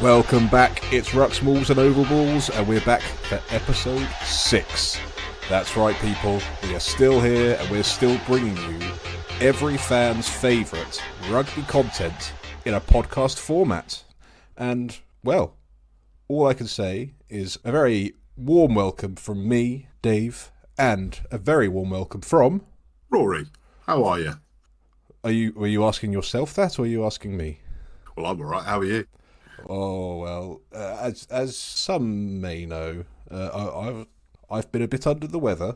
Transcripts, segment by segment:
Welcome back, it's Rucks, Mauls and Oval Balls, and we're back for episode 6. That's right, people, we are still here and we're still bringing you every fan's favourite rugby content in a podcast format. And, well, all I can say is a very warm welcome from me, Dave, and a very warm welcome from... Rory, how are you? Were you asking yourself that, or are you asking me? Well, I'm alright, how are you? Oh, well, as some may know, I've been a bit under the weather.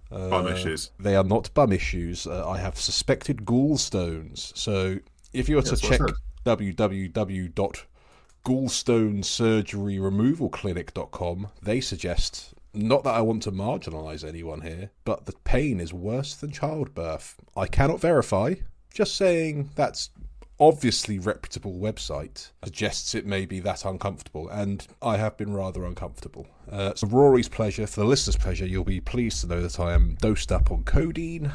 Bum issues. They are not bum issues. I have suspected gallstones. So if you were to check www.gallstonesurgeryremovalclinic.com, they suggest, not that I want to marginalise anyone here, but the pain is worse than childbirth. I cannot verify, just saying that's obviously reputable website suggests it may be that uncomfortable, and I have been rather uncomfortable. So Rory's pleasure, for the listener's pleasure, you'll be pleased to know that I am dosed up on codeine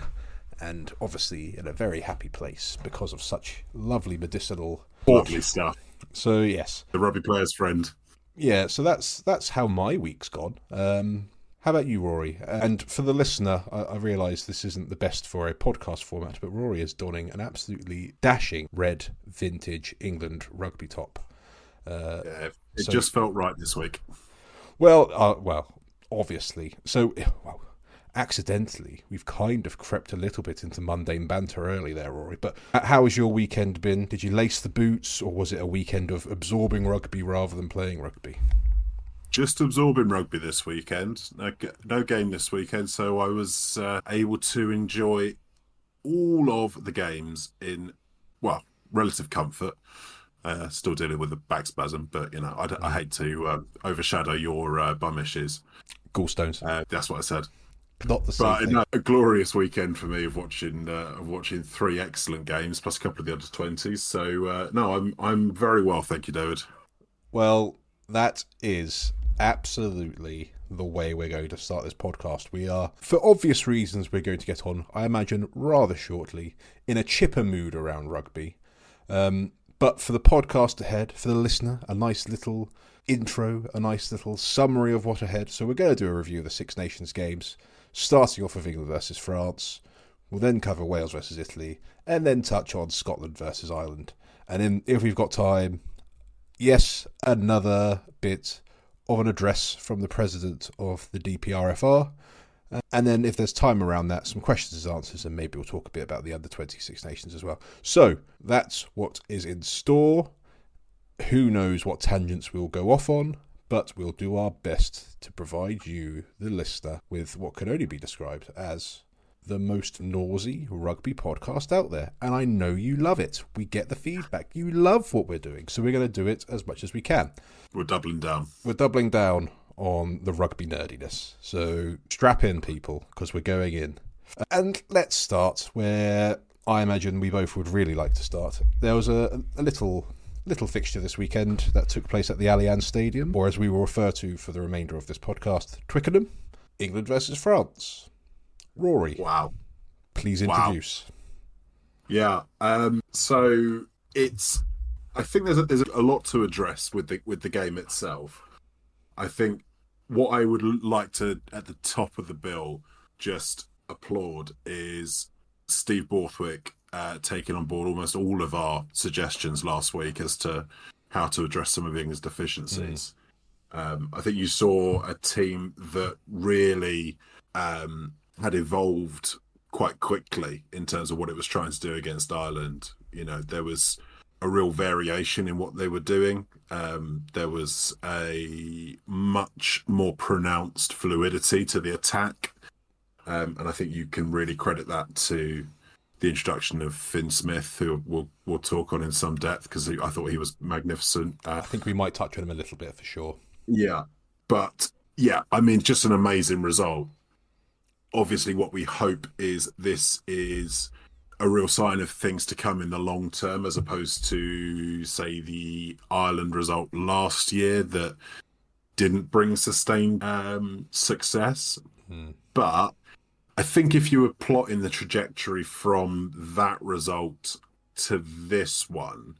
and obviously in a very happy place because of such lovely medicinal... Lovely stuff. So yes. The rugby player's friend. Yeah, so that's how my week's gone. How about you, Rory? And for the listener, I realise this isn't the best for a podcast format, but Rory is donning an absolutely dashing red vintage England rugby top. It just felt right this week. Well, obviously. So, accidentally, we've kind of crept a little bit into mundane banter early there, Rory. But how has your weekend been? Did you lace the boots, or was it a weekend of absorbing rugby rather than playing rugby? Just absorbing rugby this weekend. No game this weekend, so I was able to enjoy all of the games in, relative comfort. Still dealing with the back spasm, but, I hate to overshadow your bum issues. Gallstones. That's what I said. Not the same thing. A glorious weekend for me of watching 3 excellent games, plus a couple of the under 20s. So, I'm very well, thank you, David. Well, that is absolutely the way we're going to start this podcast. We are, for obvious reasons, we're going to get on, I imagine, rather shortly, in a chipper mood around rugby. But for the podcast ahead, for the listener, a nice little intro, a nice little summary of what ahead. So we're going to do a review of the Six Nations games, starting off with England versus France. We'll then cover Wales versus Italy, and then touch on Scotland versus Ireland. And then, if we've got time, yes, another bit of an address from the president of the DPRFR. And then if there's time around that, some questions and answers, and maybe we'll talk a bit about the under 26 nations as well. So that's what is in store. Who knows what tangents we'll go off on, but we'll do our best to provide you, the listener, with what can only be described as the most nosy rugby podcast out there. And I know you love it. We get the feedback. You love what we're doing. So we're going to do it as much as we can. We're doubling down. We're doubling down on the rugby nerdiness. So strap in, people, because we're going in. And let's start where I imagine we both would really like to start. There was a little fixture this weekend that took place at the Allianz Stadium, or as we will refer to for the remainder of this podcast, Twickenham, England versus France. Rory. Wow. Please introduce. Yeah. So I think there's a lot to address with the game itself. I think what I would like to, at the top of the bill, just applaud is Steve Borthwick taking on board almost all of our suggestions last week as to how to address some of England's deficiencies. I think you saw a team that really had evolved quite quickly in terms of what it was trying to do against Ireland. There was a real variation in what they were doing. There was a much more pronounced fluidity to the attack. And I think you can really credit that to the introduction of Finn Smith, who we'll talk on in some depth, because I thought he was magnificent. I think we might touch on him a little bit for sure. Yeah. But, just an amazing result. Obviously, what we hope is this is a real sign of things to come in the long term, as opposed to, say, the Ireland result last year that didn't bring sustained success. But I think if you were plotting the trajectory from that result to this one,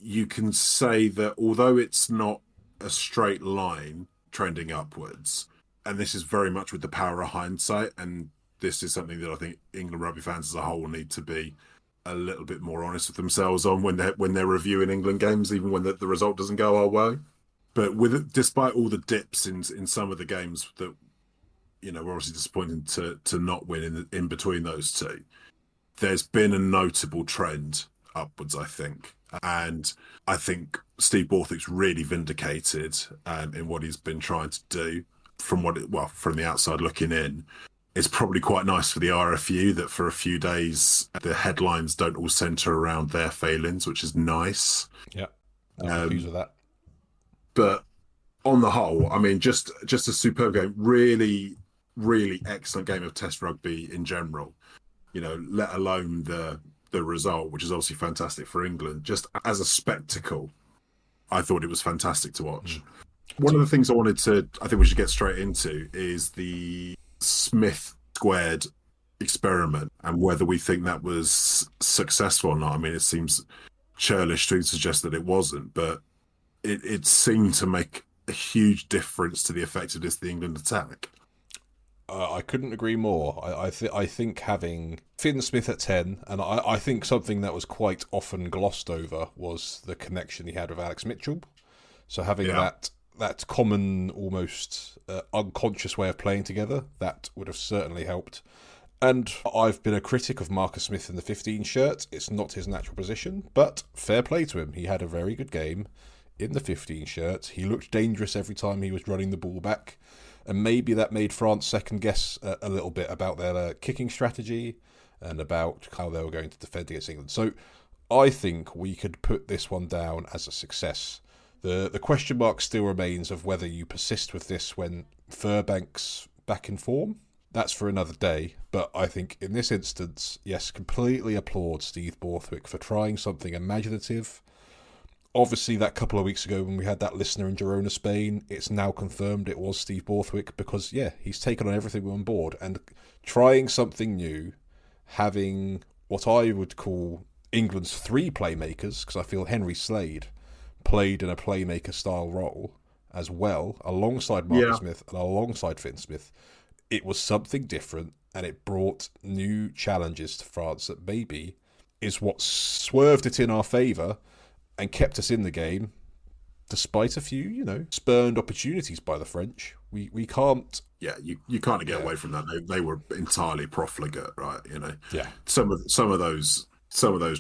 you can say that although it's not a straight line trending upwards, and this is very much with the power of hindsight, and this is something that I think England rugby fans as a whole need to be a little bit more honest with themselves on when they're reviewing England games, even when the result doesn't go our way. But despite all the dips in some of the games that we're obviously disappointed to not win in between those two, there's been a notable trend upwards, I think. And I think Steve Borthwick's really vindicated in what he's been trying to do from the outside looking in. It's probably quite nice for the RFU that for a few days the headlines don't all centre around their failings, which is nice. Yeah, I'm confused with that. But on the whole, I mean, just a superb game. Really, really excellent game of Test rugby in general. Let alone the result, which is obviously fantastic for England. Just as a spectacle, I thought it was fantastic to watch. One of the things I think we should get straight into is the Smith squared experiment and whether we think that was successful or not. I mean, it seems churlish to suggest that it wasn't, but it seemed to make a huge difference to the effectiveness of the England attack. I couldn't agree more. I think having Finn Smith at 10, and I think something that was quite often glossed over was the connection he had with Alex Mitchell. So having that common, almost unconscious way of playing together, that would have certainly helped. And I've been a critic of Marcus Smith in the 15 shirt. It's not his natural position, but fair play to him. He had a very good game in the 15 shirt. He looked dangerous every time he was running the ball back. And maybe that made France second guess a little bit about their kicking strategy and about how they were going to defend against England. So I think we could put this one down as a success. The question mark still remains of whether you persist with this when Furbank's back in form. That's for another day. But I think in this instance, yes, completely applaud Steve Borthwick for trying something imaginative. Obviously, that couple of weeks ago when we had that listener in Girona, Spain, it's now confirmed it was Steve Borthwick because, he's taken on everything on board and trying something new, having what I would call England's three playmakers, because I feel Henry Slade played in a playmaker-style role as well, alongside Marcus Smith and alongside Finn Smith. It was something different and it brought new challenges to France that maybe is what swerved it in our favour and kept us in the game, despite a few, spurned opportunities by the French. We can't. Yeah, you can't get away from that. They were entirely profligate, right? Yeah. Some of those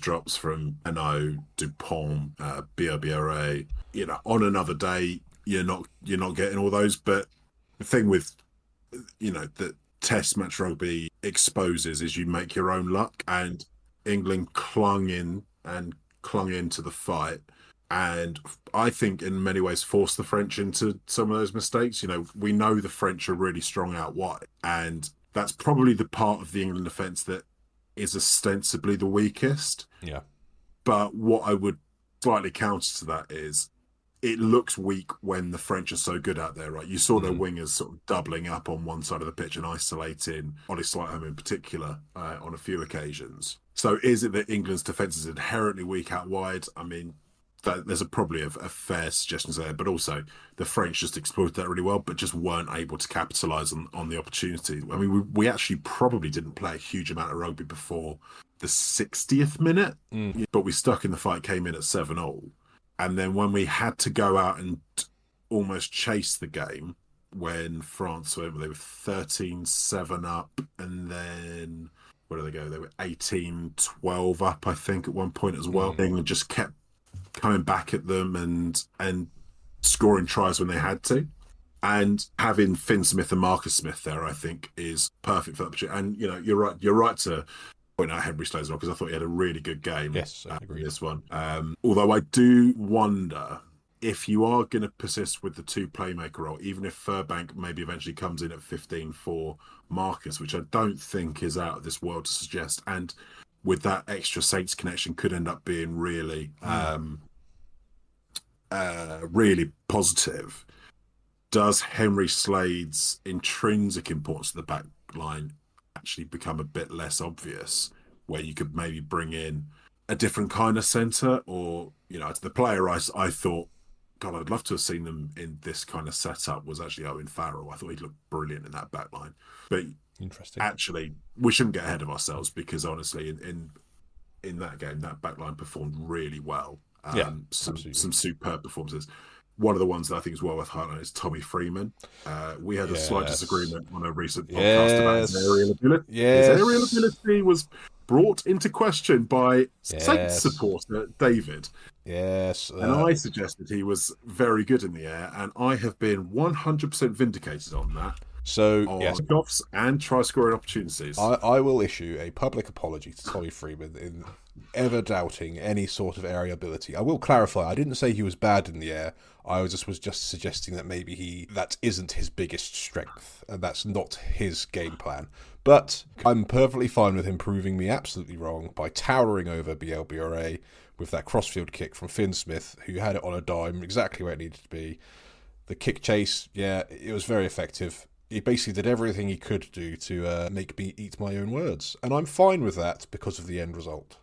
drops from Eno, Dupont, Biobierre. On another day, you're not getting all those. But the thing with that Test match rugby exposes is you make your own luck, and England clung into the fight, and I think in many ways forced the French into some of those mistakes. We know the French are really strong out wide, and that's probably the part of the England defence that is ostensibly the weakest. Yeah. But what I would slightly counter to that is it looks weak when the French are so good out there, right? You saw their wingers sort of doubling up on one side of the pitch and isolating Ollie Slightholme in particular on a few occasions. So is it that England's defence is inherently weak out wide? I mean, there's probably a fair suggestion there, but also the French just exploited that really well, but just weren't able to capitalise on the opportunity. I mean, we actually probably didn't play a huge amount of rugby before the 60th minute, but we stuck in the fight, came in at 7-7. And then when we had to go out and almost chase the game, when France they were 13-7 up, and then where did they go? They were 18-12 up, I think, at one point as well. England just kept coming back at them and scoring tries when they had to. And having Finn Smith and Marcus Smith there, I think, is perfect for that opportunity. And you're right to point out Henry Slade because I thought he had a really good game. Yes, I agree. This one. Although I do wonder if you are going to persist with the two playmaker role, even if Furbank maybe eventually comes in at 15 for Marcus, which I don't think is out of this world to suggest, and with that extra Saints connection could end up being really, really positive. Does Henry Slade's intrinsic importance to the back line actually become a bit less obvious, where you could maybe bring in a different kind of centre, or the player I thought, God, I'd love to have seen them in this kind of setup was actually Owen Farrell. I thought he'd look brilliant in that back line. But Interesting. actually, we shouldn't get ahead of ourselves because honestly, in that game, that back line performed really well. Yeah, some absolutely. some superb performances. One of the ones that I think is well worth highlighting is Tommy Freeman. We had a slight Yes. disagreement on a recent podcast about his aerial Yes. ability. His aerial Yes. ability was brought into question by Saints Yes. supporter David. Yes. And I suggested he was very good in the air, and I have been 100% vindicated on that, So yes, on offs and try scoring opportunities. I will issue a public apology to Tommy Freeman in ever doubting any sort of aerial ability. I will clarify, I didn't say he was bad in the air. I was just suggesting that maybe that isn't his biggest strength, and that's not his game plan. But I'm perfectly fine with him proving me absolutely wrong by towering over BLBRA with that crossfield kick from Finn Smith, who had it on a dime exactly where it needed to be. The kick chase, yeah, it was very effective. He basically did everything he could do to make me eat my own words. And I'm fine with that because of the end result.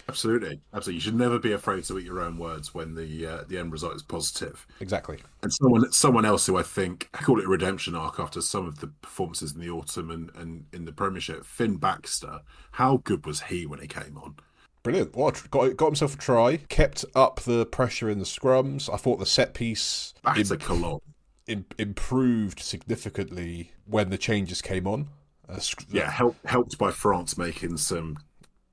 Absolutely, absolutely. You should never be afraid to eat your own words when the end result is positive. Exactly. And someone else who I call it a redemption arc after some of the performances in the autumn and in the Premiership, Finn Baxter. How good was he when he came on? Brilliant. What got himself a try, kept up the pressure in the scrums. I thought the set piece That's a Cologne. improved significantly when the changes came on. Yeah, helped by France making some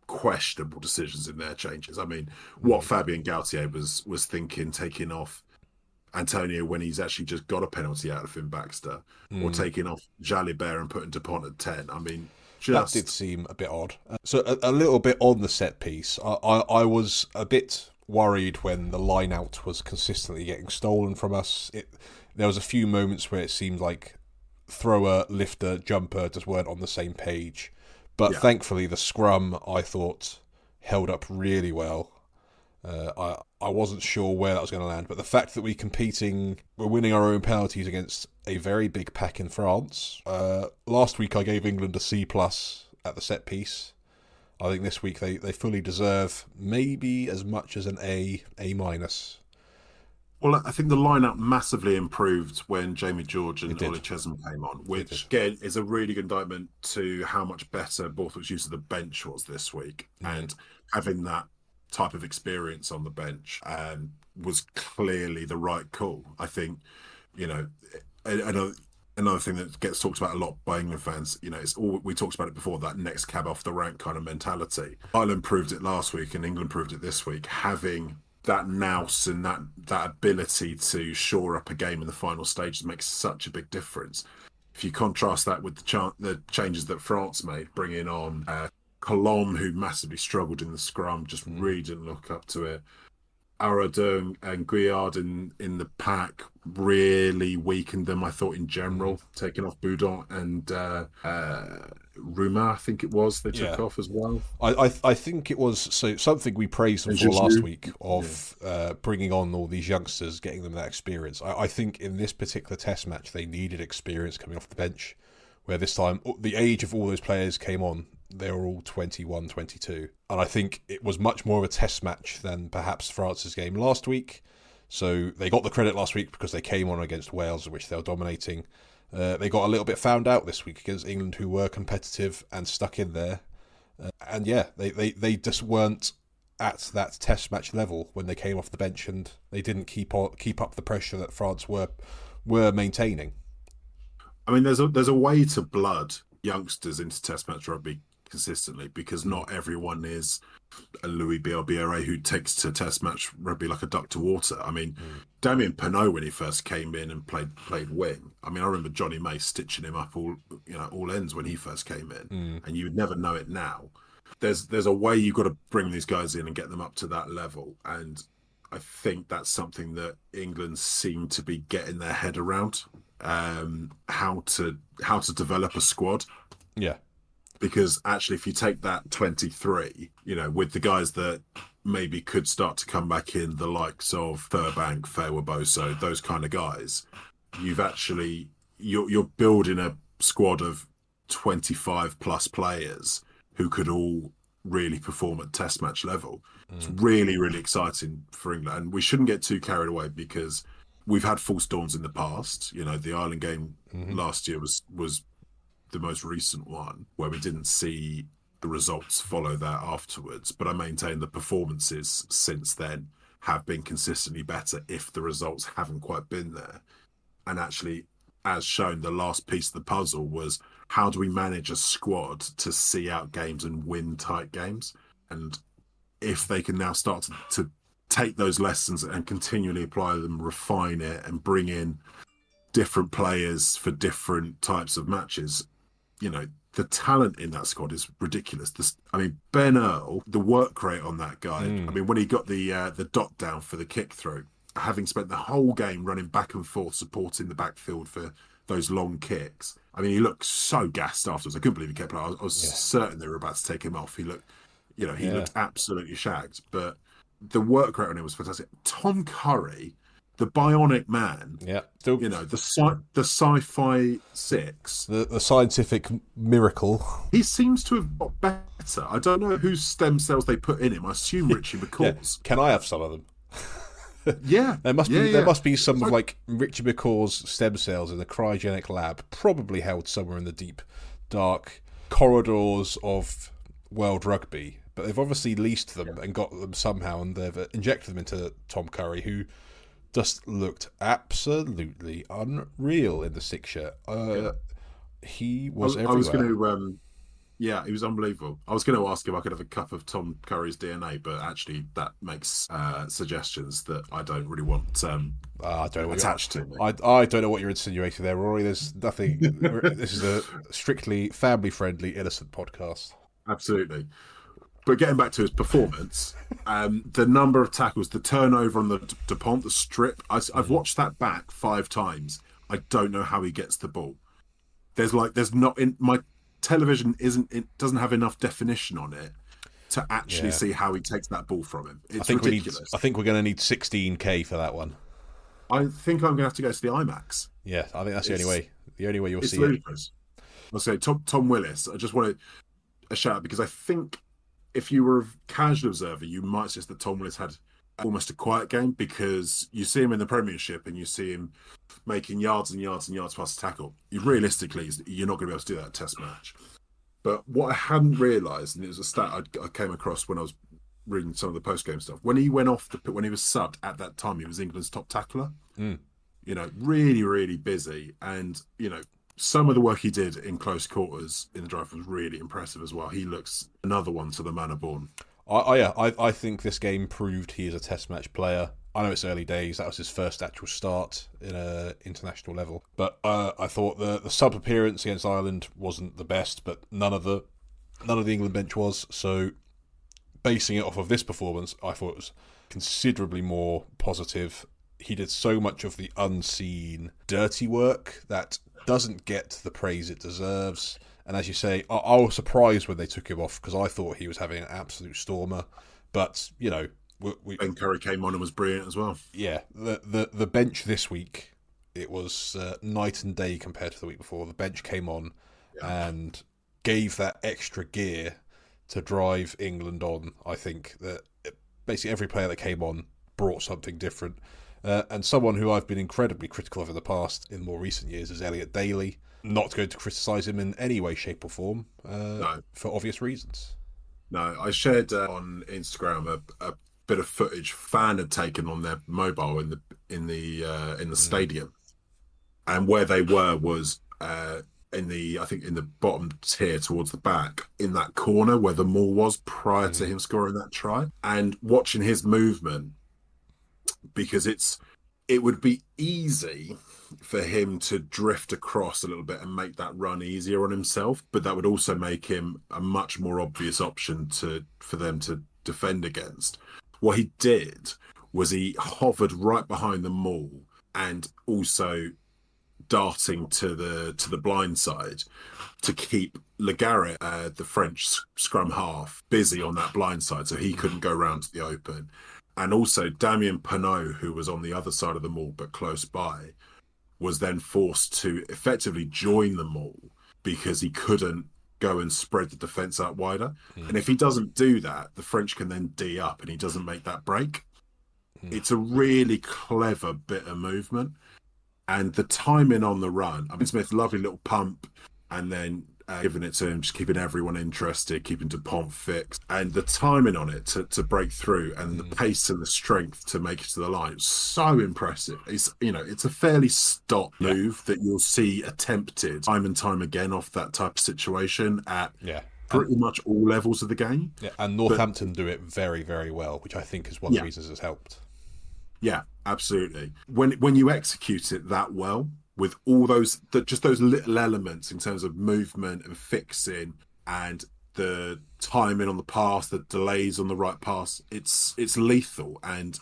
questionable decisions in their changes. I mean, what Fabien Galtier was thinking, taking off Antonio when he's actually just got a penalty out of Finn Baxter, or taking off Jalibert and putting Dupont at 10. I mean, That did just seem a bit odd. So a little bit on the set piece. I was a bit worried when the line out was consistently getting stolen from us. There was a few moments where it seemed like thrower, lifter, jumper just weren't on the same page. But yeah. thankfully, the scrum, I thought, held up really well. I wasn't sure where that was going to land, but the fact that we're winning our own penalties against a very big pack in France. Last week I gave England a C plus at the set piece. I think this week they fully deserve maybe as much as an A minus. Well, I think the lineup massively improved when Jamie George It and did. Ollie Chesham came on, It did. which again is a really good indictment to how much better Borthwick's use of the bench was this week. And having that type of experience on the bench was clearly the right call. I think, you know, another thing that gets talked about a lot by England fans, it's all we talked about it before, that next cab off the rank kind of mentality. Ireland proved it last week and England proved it this week, having that nous and that ability to shore up a game in the final stages makes such a big difference. If you contrast that with the changes that France made, bringing on Colombe, who massively struggled in the scrum, just really didn't look up to it. Aradon and Guillard in the pack really weakened them, I thought, in general, taking off Boudon and Ruma, I think it was, they took off as well. I think it was something we praised them And for last Giroud. week of bringing on all these youngsters, getting them that experience. I think in this particular test match they needed experience coming off the bench, where this time the age of all those players came on, they were all 21, 22. And I think it was much more of a test match than perhaps France's game last week. So they got the credit last week because they came on against Wales, which they were dominating. They got a little bit found out this week against England, who were competitive and stuck in there. And yeah, they just weren't at that test match level when they came off the bench, and they didn't keep up the pressure that France were maintaining. I mean, there's a way to blood youngsters into test match rugby consistently, because not everyone is a Louis Bielbiere who takes to test match rugby like a duck to water. I mean, Damien Penaud, when he first came in and played wing, I mean, I remember Johnny May stitching him up all ends when he first came in, and you would never know it now. There's a way you've got to bring these guys in and get them up to that level, and I think that's something that England seem to be getting their head around, how to develop a squad. Yeah. Because actually, if you take that 23, with the guys that maybe could start to come back in, the likes of Furbank, Fairwood-Boso, those kind of guys, you're building a squad of 25 plus players who could all really perform at test match level. It's really, really exciting for England. And we shouldn't get too carried away because we've had false dawns in the past. You know, the Ireland game last year was the most recent one where we didn't see the results follow that afterwards. But I maintain the performances since then have been consistently better if the results haven't quite been there. And actually, as shown, the last piece of the puzzle was how do we manage a squad to see out games and win tight games? And if they can now start to take those lessons and continually apply them, refine it, and bring in different players for different types of matches, you know, the talent in that squad is ridiculous. I mean, Ben Earl, the work rate on that guy. I mean, when he got the dot down for the kick through, having spent the whole game running back and forth, supporting the backfield for those long kicks. I mean, he looked so gassed afterwards. I couldn't believe he kept playing. I was certain they were about to take him off. He looked, you know, he looked absolutely shagged. But the work rate on him was fantastic. Tom Curry, the bionic man. Yeah. Still, you know, the sci-fi six. The scientific miracle. He seems to have got better. I don't know whose stem cells they put in him. I assume Richie McCaw's. Can I have some of them? Yeah, there must be some of like Richard McCaw's stem cells in the cryogenic lab, probably held somewhere in the deep, dark corridors of World Rugby. But they've obviously leased them and got them somehow, and they've injected them into Tom Curry, who just looked absolutely unreal in the six shirt. He was everywhere. I was going to. Yeah, he was unbelievable. I was going to ask if I could have a cup of Tom Curry's DNA, but actually that makes suggestions that I don't really want I don't know attached to me. I don't know what you're insinuating there, Rory. There's nothing. This is a strictly family-friendly, innocent podcast. Absolutely. But getting back to his performance, the number of tackles, the turnover on the DuPont, the strip, I've watched that back 5 times. I don't know how he gets the ball. There's not in my television doesn't have enough definition on it to actually see how he takes that ball from him. It's ridiculous. I think we're going to need 16K for that one. I think I'm going to have to go to the IMAX. Yeah, I think that's the only way. The only way you'll see ludicrous. I'll say Tom Willis. I just wanted a shout out because I think if you were a casual observer, you might suggest that Tom Willis had almost a quiet game because you see him in the Premiership and you see him making yards and yards and yards past the tackle. Realistically, you're not going to be able to do that at Test match. But what I hadn't realised, and it was a stat I came across when I was reading some of the post-game stuff, when he went off when he was subbed at that time, he was England's top tackler. You know, really, really busy. And, you know, some of the work he did in close quarters in the drive was really impressive as well. He looks another one to the manner born. I think this game proved he is a Test match player. I know it's early days. That was his first actual start in a international level. But I thought the sub appearance against Ireland wasn't the best, but none of the England bench was. So basing it off of this performance, I thought it was considerably more positive. He did so much of the unseen dirty work that doesn't get the praise it deserves. And as you say, I was surprised when they took him off because I thought he was having an absolute stormer. But, you know... Ben Curry came on and was brilliant as well. Yeah, the bench this week, it was night and day compared to the week before. The bench came on and gave that extra gear to drive England on. I think that basically every player that came on brought something different. And someone who I've been incredibly critical of in the past, in more recent years, is Elliot Daly. Not going to criticise him in any way, shape or form, no. For obvious reasons. No, I shared on Instagram a bit of footage fan had taken on their mobile in the stadium, and where they were was in the bottom tier towards the back in that corner where the maul was prior to him scoring that try, and watching his movement because it would be easy for him to drift across a little bit and make that run easier on himself, but that would also make him a much more obvious option for them to defend against. What he did was he hovered right behind the maul and also darting to the blind side to keep Le Garrett, the French scrum half, busy on that blind side so he couldn't go round to the open. And also Damien Penaud, who was on the other side of the maul but close by, was then forced to effectively join the maul because he couldn't go and spread the defence out wider. And if he doesn't do that, the French can then D up and he doesn't make that break. It's a really clever bit of movement. And the timing on the run, I mean, Smith, lovely little pump, and then giving it to him, just keeping everyone interested, keeping Dupont fixed. And the timing on it to break through, and the pace and the strength to make it to the line, so impressive. It's a fairly stock move that you'll see attempted time and time again off that type of situation at pretty much all levels of the game. Yeah, and Northampton do it very, very well, which I think is one of the reasons it's helped. Yeah, absolutely. When you execute it that well, with all those little elements in terms of movement and fixing and the timing on the pass, the delays on the right pass, it's lethal, and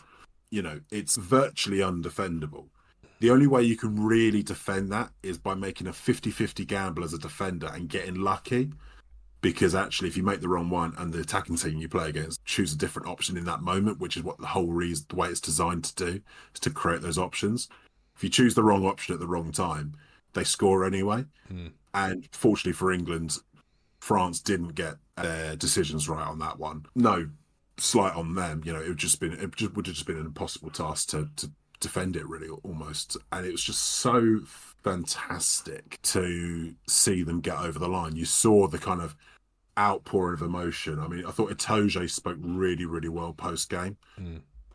it's virtually undefendable. The only way you can really defend that is by making a 50-50 gamble as a defender and getting lucky. Because actually, if you make the wrong one and the attacking team you play against choose a different option in that moment, which is what the way it's designed to do, is to create those options. If you choose the wrong option at the wrong time, they score anyway. And fortunately for England, France didn't get their decisions right on that one. No slight on them. It would have just been an impossible task to defend it, really, almost. And it was just so fantastic to see them get over the line. You saw the kind of outpouring of emotion. I mean, I thought Itoje spoke really, really well post game.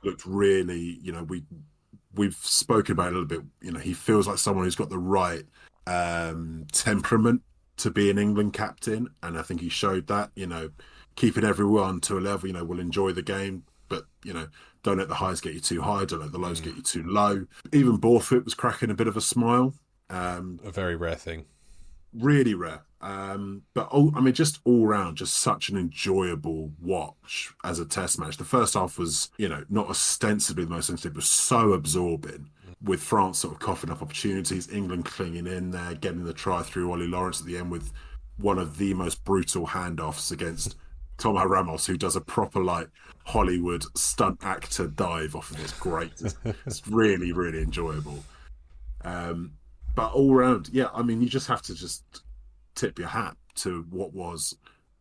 Looked really, we've spoken about it a little bit. He feels like someone who's got the right temperament to be an England captain, and I think he showed that. Keeping everyone to a level. We'll enjoy the game, but don't let the highs get you too high. Don't let the lows get you too low. Even Borthwick was cracking a bit of a smile. A very rare thing. Really rare. But just all round, just such an enjoyable watch as a test match. The first half was, not ostensibly the most interesting, but so absorbing, with France sort of coughing up opportunities, England clinging in there, getting the try through Ollie Lawrence at the end with one of the most brutal handoffs against Tomo Ramos, who does a proper Hollywood stunt actor dive off of it. It's great. It's really, really enjoyable. But all round, you just have to tip your hat to what was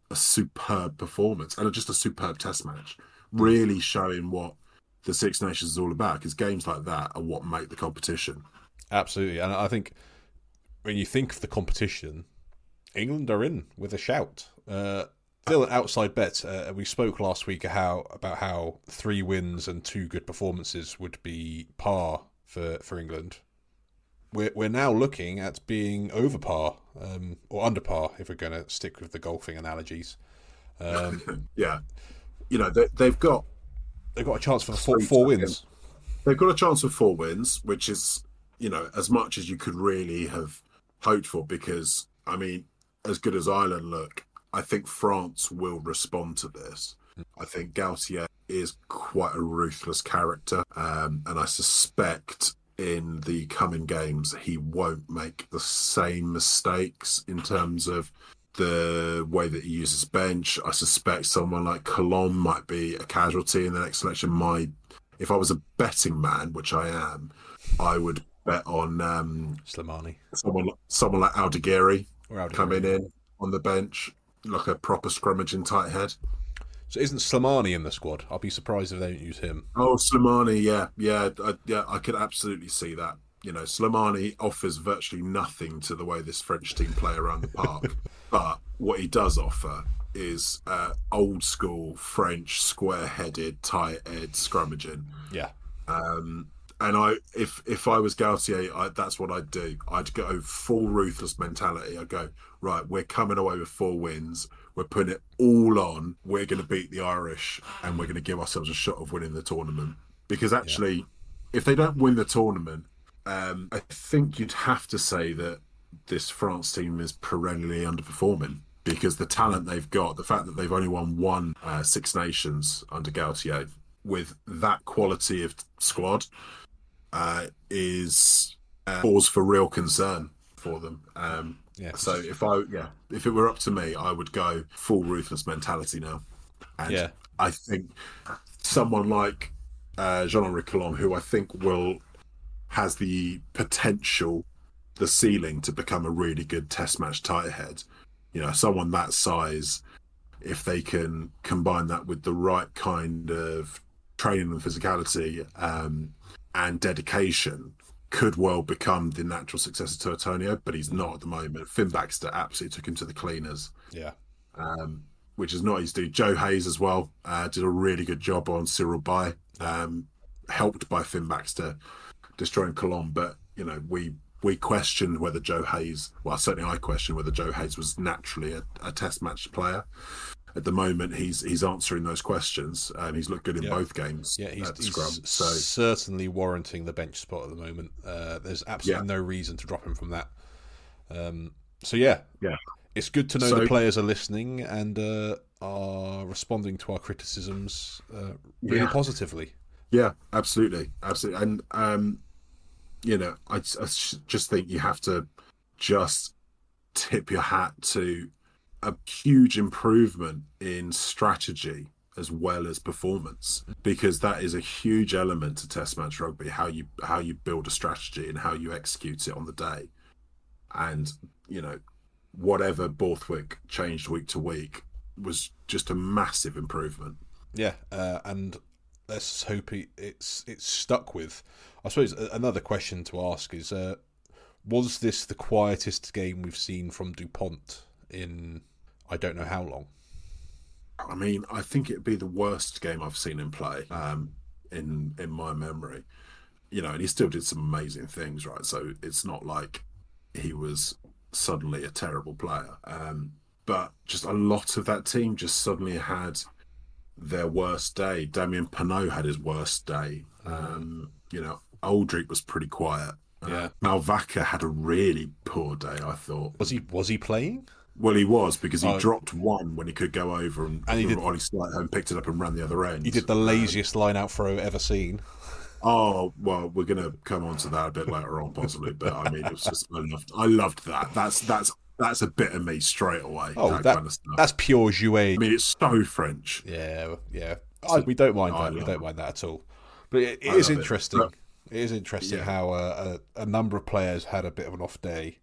a superb performance and just a superb test match, really showing what the Six Nations is all about, because games like that are what make the competition. Absolutely. And I think when you think of the competition, England are in with a shout. Still an outside bet. We spoke last week about how 3 wins and 2 good performances would be par for England. We're now looking at being over par, or under par, if we're going to stick with the golfing analogies. Yeah, they've got a chance for the 4 wins. They've got a chance for 4 wins, which is as much as you could really have hoped for. Because as good as Ireland look, I think France will respond to this. I think Gautier is quite a ruthless character, and I suspect in the coming games he won't make the same mistakes in terms of the way that he uses bench. I suspect someone like Colomb might be a casualty in the next selection. If I was a betting man, which I am, I would bet on Slimani. Someone like Aldegheri coming in on the bench, like a proper scrummaging tight head. So isn't Slimani in the squad? I'll be surprised if they don't use him. Oh, Slimani, yeah, I could absolutely see that. Slimani offers virtually nothing to the way this French team play around the park, but what he does offer is old school French square-headed, tight-head scrummaging. Yeah. And if I was Gautier, that's what I'd do. I'd go full ruthless mentality. I'd go, right, we're coming away with 4 wins. We're putting it all on. We're going to beat the Irish, and we're going to give ourselves a shot of winning the tournament. Because actually, if they don't win the tournament, I think you'd have to say that this France team is perennially underperforming, because the talent they've got, the fact that they've only won 1 Six Nations under Gautier with that quality of squad is cause for real concern for them. So if it were up to me, I would go full ruthless mentality now. And I think someone like Jean-Henri Colomb, who I think has the potential, the ceiling to become a really good test match tight head. someone that size, if they can combine that with the right kind of training and physicality and dedication, could well become the natural successor to Antonio, but he's not at the moment. Finn Baxter absolutely took him to the cleaners. Yeah. Which is not easy to do. Joe Hayes as well did a really good job on Cyril Bay, helped by Finn Baxter destroying Cologne. But, we questioned whether Joe Hayes, well, certainly I questioned whether Joe Hayes was naturally a test match player. At the moment, he's answering those questions, and he's looked good in both games. Yeah, he's Scrum. So certainly warranting the bench spot at the moment. There's absolutely no reason to drop him from that. It's good to know the players are listening and are responding to our criticisms really positively. Yeah, absolutely. And I just think you have to just tip your hat to a huge improvement in strategy as well as performance, because that is a huge element to test match rugby, how you build a strategy and how you execute it on the day. And whatever Borthwick changed week to week was just a massive improvement. Yeah, and let's hope it's stuck with. I suppose another question to ask is, was this the quietest game we've seen from DuPont in I don't know how long? I mean, I think it'd be the worst game I've seen him play in my memory. And he still did some amazing things, right? So it's not like he was suddenly a terrible player. But just a lot of that team just suddenly had their worst day. Damien Penaud had his worst day. Aldrich was pretty quiet. Malvaca had a really poor day, I thought. Was he playing? Well, he was, because he dropped one when he could go over, and Ollie Slightholme picked it up and ran the other end. He did the laziest line-out throw ever seen. Oh, well, we're going to come on to that a bit later on, possibly. But I mean, it was just I loved that. That's a bit of me straight away. Oh, that kind of stuff. That's pure jouet. I mean, it's so French. Yeah. We don't mind that. We don't mind that at all. But it is interesting. It is interesting how a number of players had a bit of an off day.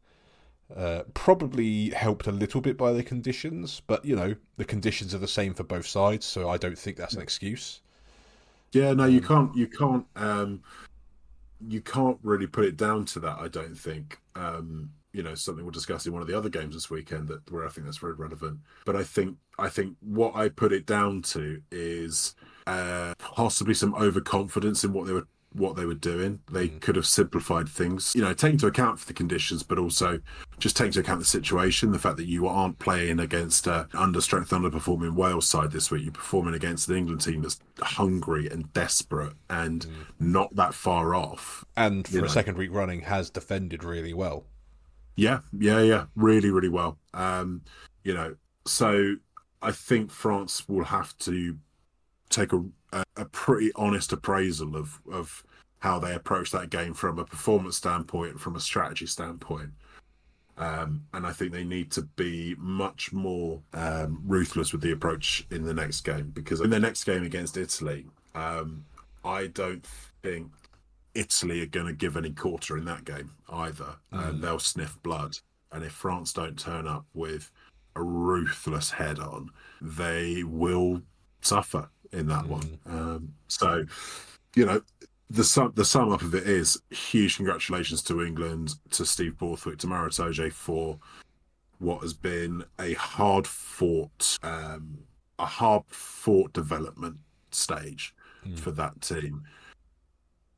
Probably helped a little bit by the conditions, but the conditions are the same for both sides, so I don't think that's an excuse. Yeah, no, you can't really put it down to that, I don't think. Something we'll discuss in one of the other games this weekend where I think that's very relevant. But I think what I put it down to is possibly some overconfidence in what they were doing. They could have simplified things, taking into account for the conditions, but also just taking into account the situation, the fact that you aren't playing against an understrength, underperforming Wales side this week. You're performing against an England team that's hungry and desperate and not that far off. And for a second week running has defended really well. Yeah. Really, really well. So I think France will have to take a pretty honest appraisal of how they approach that game from a performance standpoint and from a strategy standpoint. And I think they need to be much more ruthless with the approach in the next game, because in the next game against Italy, I don't think Italy are going to give any quarter in that game either. They'll sniff blood. And if France don't turn up with a ruthless head on, they will suffer in that one. So, the sum up of it is huge congratulations to England, to Steve Borthwick, to Maro Itoje for what has been a hard fought development stage for that team.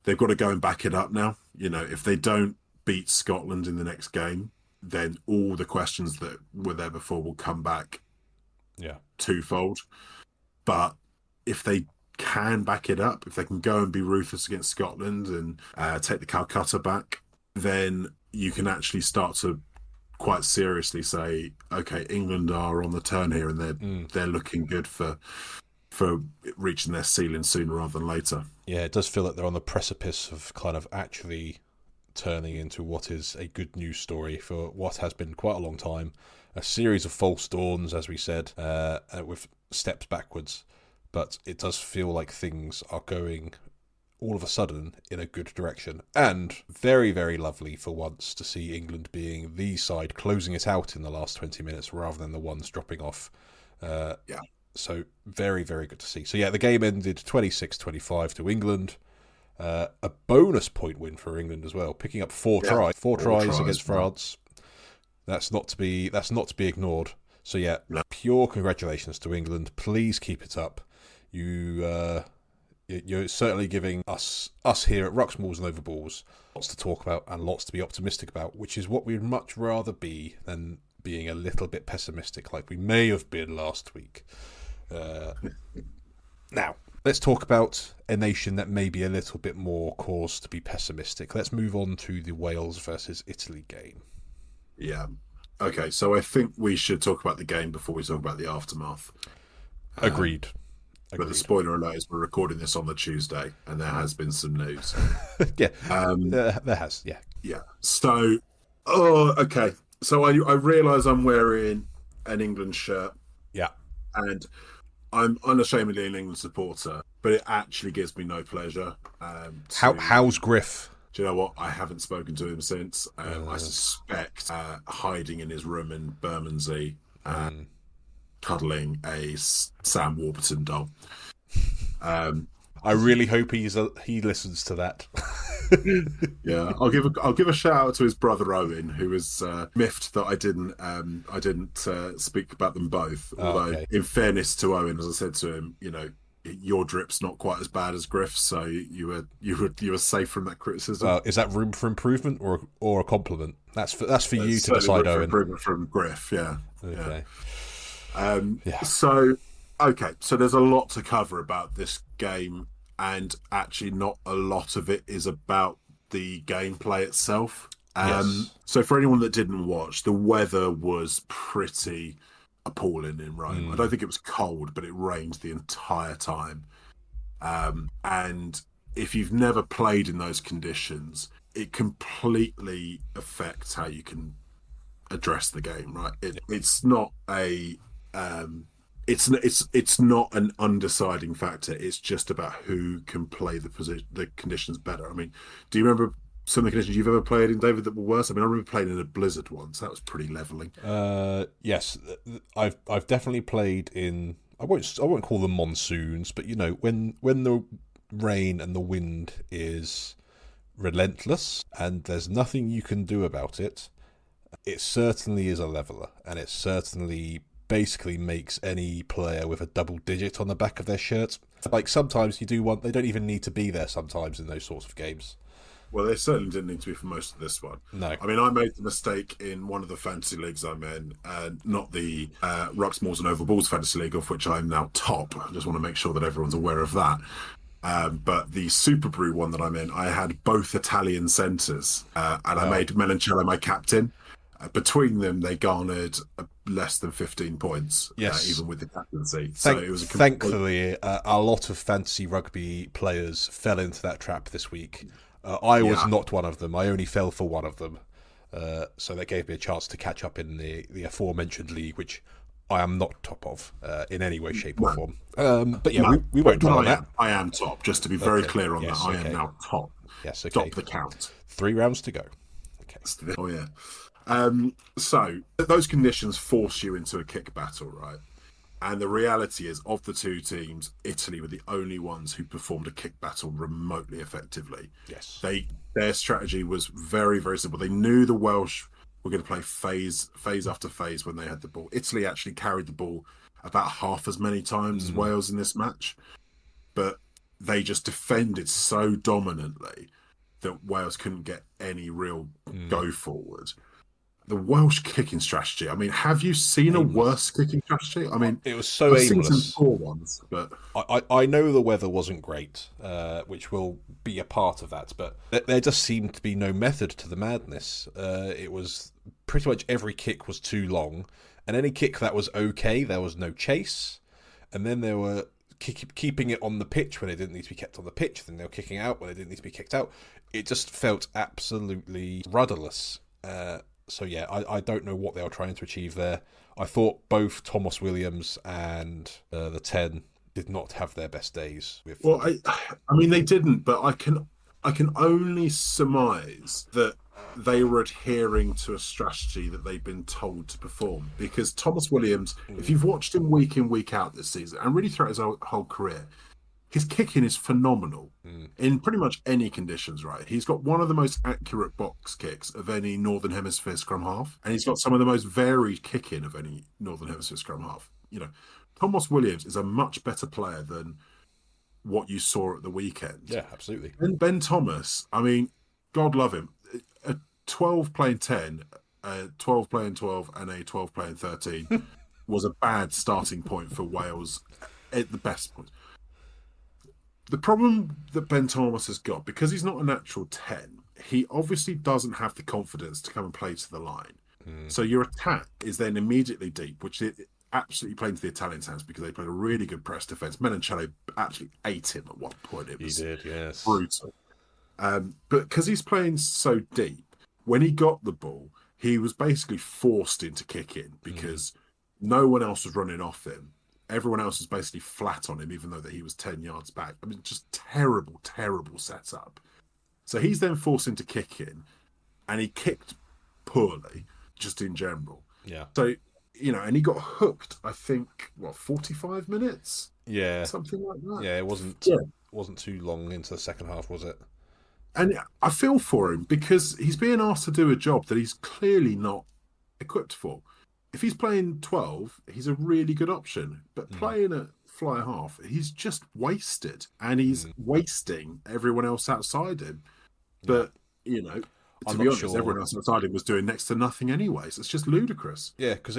They've got to go and back it up now. If they don't beat Scotland in the next game, then all the questions that were there before will come back twofold. But if they can back it up, if they can go and be ruthless against Scotland and take the Calcutta back, then you can actually start to quite seriously say, okay, England are on the turn here, and they're looking good for reaching their ceiling sooner rather than later. Yeah, it does feel like they're on the precipice of kind of actually turning into what is a good news story for what has been quite a long time. A series of false dawns, as we said, with steps backwards. But it does feel like things are going all of a sudden in a good direction. And very, very lovely for once to see England being the side closing it out in the last 20 minutes rather than the ones dropping off. So very, very good to see. So yeah, the game ended 26-25 to England. A bonus point win for England as well, picking up four tries against France. That's not to be ignored. So yeah, pure congratulations to England. Please keep it up. You're certainly giving us here at Rucks, Mauls and Oval Balls lots to talk about and lots to be optimistic about, which is what we'd much rather be than being a little bit pessimistic like we may have been last week. Now, let's talk about a nation that may be a little bit more cause to be pessimistic. Let's move on to the Wales versus Italy game. Yeah. Okay, so I think we should talk about the game before we talk about the aftermath. Agreed. But the spoiler alert is we're recording this on the Tuesday, and there has been some news. Yeah, there has, yeah. Yeah. So, okay. So I realise I'm wearing an England shirt. Yeah. And I'm unashamedly an England supporter, but it actually gives me no pleasure. How's Griff? Do you know what? I haven't spoken to him since. I suspect hiding in his room in Bermondsey, cuddling a Sam Warburton doll. I really hope he listens to that. Yeah, I'll give a shout out to his brother Owen, who was miffed that I didn't speak about them both. Although, in fairness to Owen, as I said to him, your drip's not quite as bad as Griff's, so you were safe from that criticism. Is that room for improvement or a compliment? That's for you to decide, room Owen. For improvement from Griff, yeah. Okay. Yeah. So there's a lot to cover about this game, and actually not a lot of it is about the gameplay itself. Yes. So for anyone that didn't watch, the weather was pretty appalling in Rome. I don't think it was cold, but it rained the entire time. And if you've never played in those conditions, it completely affects how you can address the game, right? It's not a it's not an undeciding factor. It's just about who can play the conditions better. I mean, do you remember some of the conditions you've ever played in, David, that were worse? I mean, I remember playing in a blizzard once. That was pretty leveling. Yes, I've definitely played in. I won't call them monsoons, but when the rain and the wind is relentless and there's nothing you can do about it, it certainly is a leveler, and it certainly basically makes any player with a double digit on the back of their shirt. Like, sometimes they don't even need to be there sometimes in those sorts of games. Well, they certainly didn't need to be for most of this one. No. I mean, I made the mistake in one of the fantasy leagues I'm in, not the Rucks, Mauls and Oval Balls fantasy league, of which I'm now top. I just want to make sure that everyone's aware of that. But the Super Brew one that I'm in, I had both Italian centres, and I made Melancello my captain. Between them, they garnered less than 15 points, even with the captaincy. So it was thankfully, a lot of fantasy rugby players fell into that trap this week. I was not one of them. I only fell for one of them. So that gave me a chance to catch up in the aforementioned league, which I am not top of in any way, shape or form. But yeah, we won't dwell on that. I am top, just to be very clear on that. I am now top. Yes, okay. Stop the count. 3 rounds to go. Okay. Oh, yeah. So those conditions force you into a kick battle, right? And the reality is, of the two teams, Italy were the only ones who performed a kick battle remotely effectively. Yes. Their strategy was very, very simple. They knew the Welsh were going to play phase after phase when they had the ball. Italy actually carried the ball about half as many times as Wales in this match, but they just defended so dominantly that Wales couldn't get any real go forward. The Welsh kicking strategy. I mean, have you seen a worse kicking strategy? I mean, it was so I've aimless. seen some poor ones, but I know the weather wasn't great, which will be a part of that. But there just seemed to be no method to the madness. It was pretty much every kick was too long, and any kick that was okay, there was no chase. And then there were keeping it on the pitch when it didn't need to be kept on the pitch. Then they were kicking out when it didn't need to be kicked out. It just felt absolutely rudderless. So yeah, I don't know what they were trying to achieve there. I thought both Thomas Williams and the 10 did not have their best days with. Well, I mean, they didn't, but I can only surmise that they were adhering to a strategy that they've been told to perform. Because Thomas Williams, if you've watched him week in, week out this season, and really throughout his whole career, his kicking is phenomenal in pretty much any conditions, right? He's got one of the most accurate box kicks of any Northern Hemisphere scrum half, and he's got some of the most varied kicking of any Northern Hemisphere scrum half. You know, Thomas Williams is a much better player than what you saw at the weekend. Yeah, absolutely. And Ben Thomas, I mean, God love him. A 12 playing 10, a 12 playing 12, and a 12 playing 13 was a bad starting point for Wales at the best point. The problem that Ben Thomas has got, because he's not a natural 10, he obviously doesn't have the confidence to come and play to the line. So your attack is then immediately deep, which it absolutely played into the Italians' hands because they played a really good press defence. Menoncello absolutely ate him at one point. It was yes. brutal. But because he's playing so deep, when he got the ball, he was basically forced into kicking because no one else was running off him. Everyone else was basically flat on him, even though that he was 10 yards back. I mean, just terrible, terrible setup. So he's then forced into kicking, and he kicked poorly, just in general. Yeah. So, you know, and he got hooked, I think, 45 minutes? Yeah. Something like that. Yeah, it wasn't too long into the second half, was it? And I feel for him because he's being asked to do a job that he's clearly not equipped for. If he's playing 12, he's a really good option. But playing at fly half, he's just wasted. And he's wasting everyone else outside him. But, you know, to be honest, everyone else outside him was doing next to nothing anyway. So it's just ludicrous. Yeah, because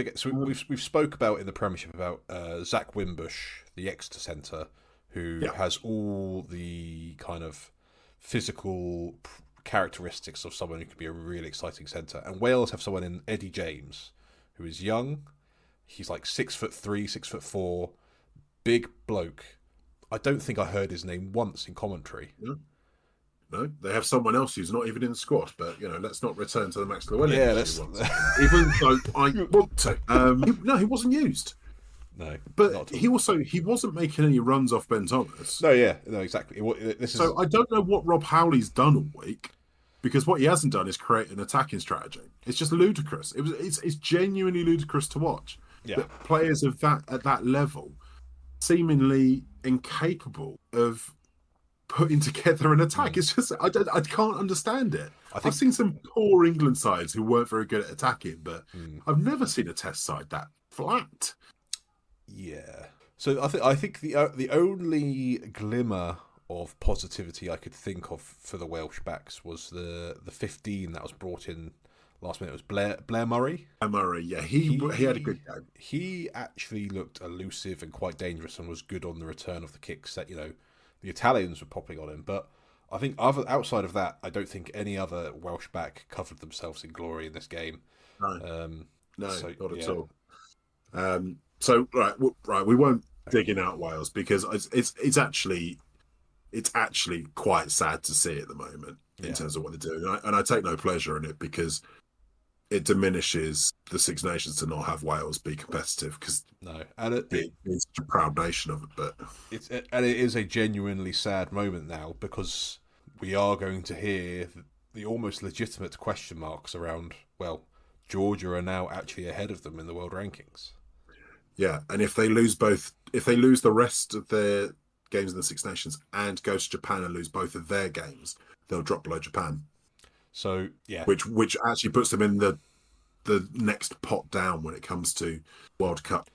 we've spoke about in the Premiership about Zach Wimbush, the Exeter centre, who has all the kind of physical characteristics of someone who could be a really exciting centre. And Wales have someone in Eddie James, who is young. He's like 6'3", 6'4", big bloke. I don't think I heard his name once in commentary. No, they have someone else who's not even in the squad. But you know, let's not return to the Max Llewellyn. Yeah, even though I want to. No, he wasn't used. No, but he wasn't making any runs off Ben Thomas. No, exactly. So I don't know what Rob Howley's done all week, because what he hasn't done is create an attacking strategy. It's just ludicrous. It's genuinely ludicrous to watch. Yeah. That players of at that level, seemingly incapable of putting together an attack. It's just I can't understand it. I've seen some poor England sides who weren't very good at attacking, but I've never seen a Test side that flat. Yeah. So I think the only glimmer of positivity I could think of for the Welsh backs was the 15 that was brought in last minute. It was Blair Murray. Murray, yeah, he had a good game. He actually looked elusive and quite dangerous and was good on the return of the kicks that, you know, the Italians were popping on him. But I think outside of that, I don't think any other Welsh back covered themselves in glory in this game. No, not at all. So right, we won't dig in out Wales because it's actually quite sad to see at the moment in terms of what they're doing, and I take no pleasure in it because it diminishes the Six Nations to not have Wales be competitive because it's a proud nation of it, but it is a genuinely sad moment now because we are going to hear the almost legitimate question marks around, well, Georgia are now actually ahead of them in the world rankings. Yeah, and if they lose the rest of their games in the Six Nations and go to Japan and lose both of their games, they'll drop below Japan. So yeah, which actually puts them in the next pot down when it comes to World Cup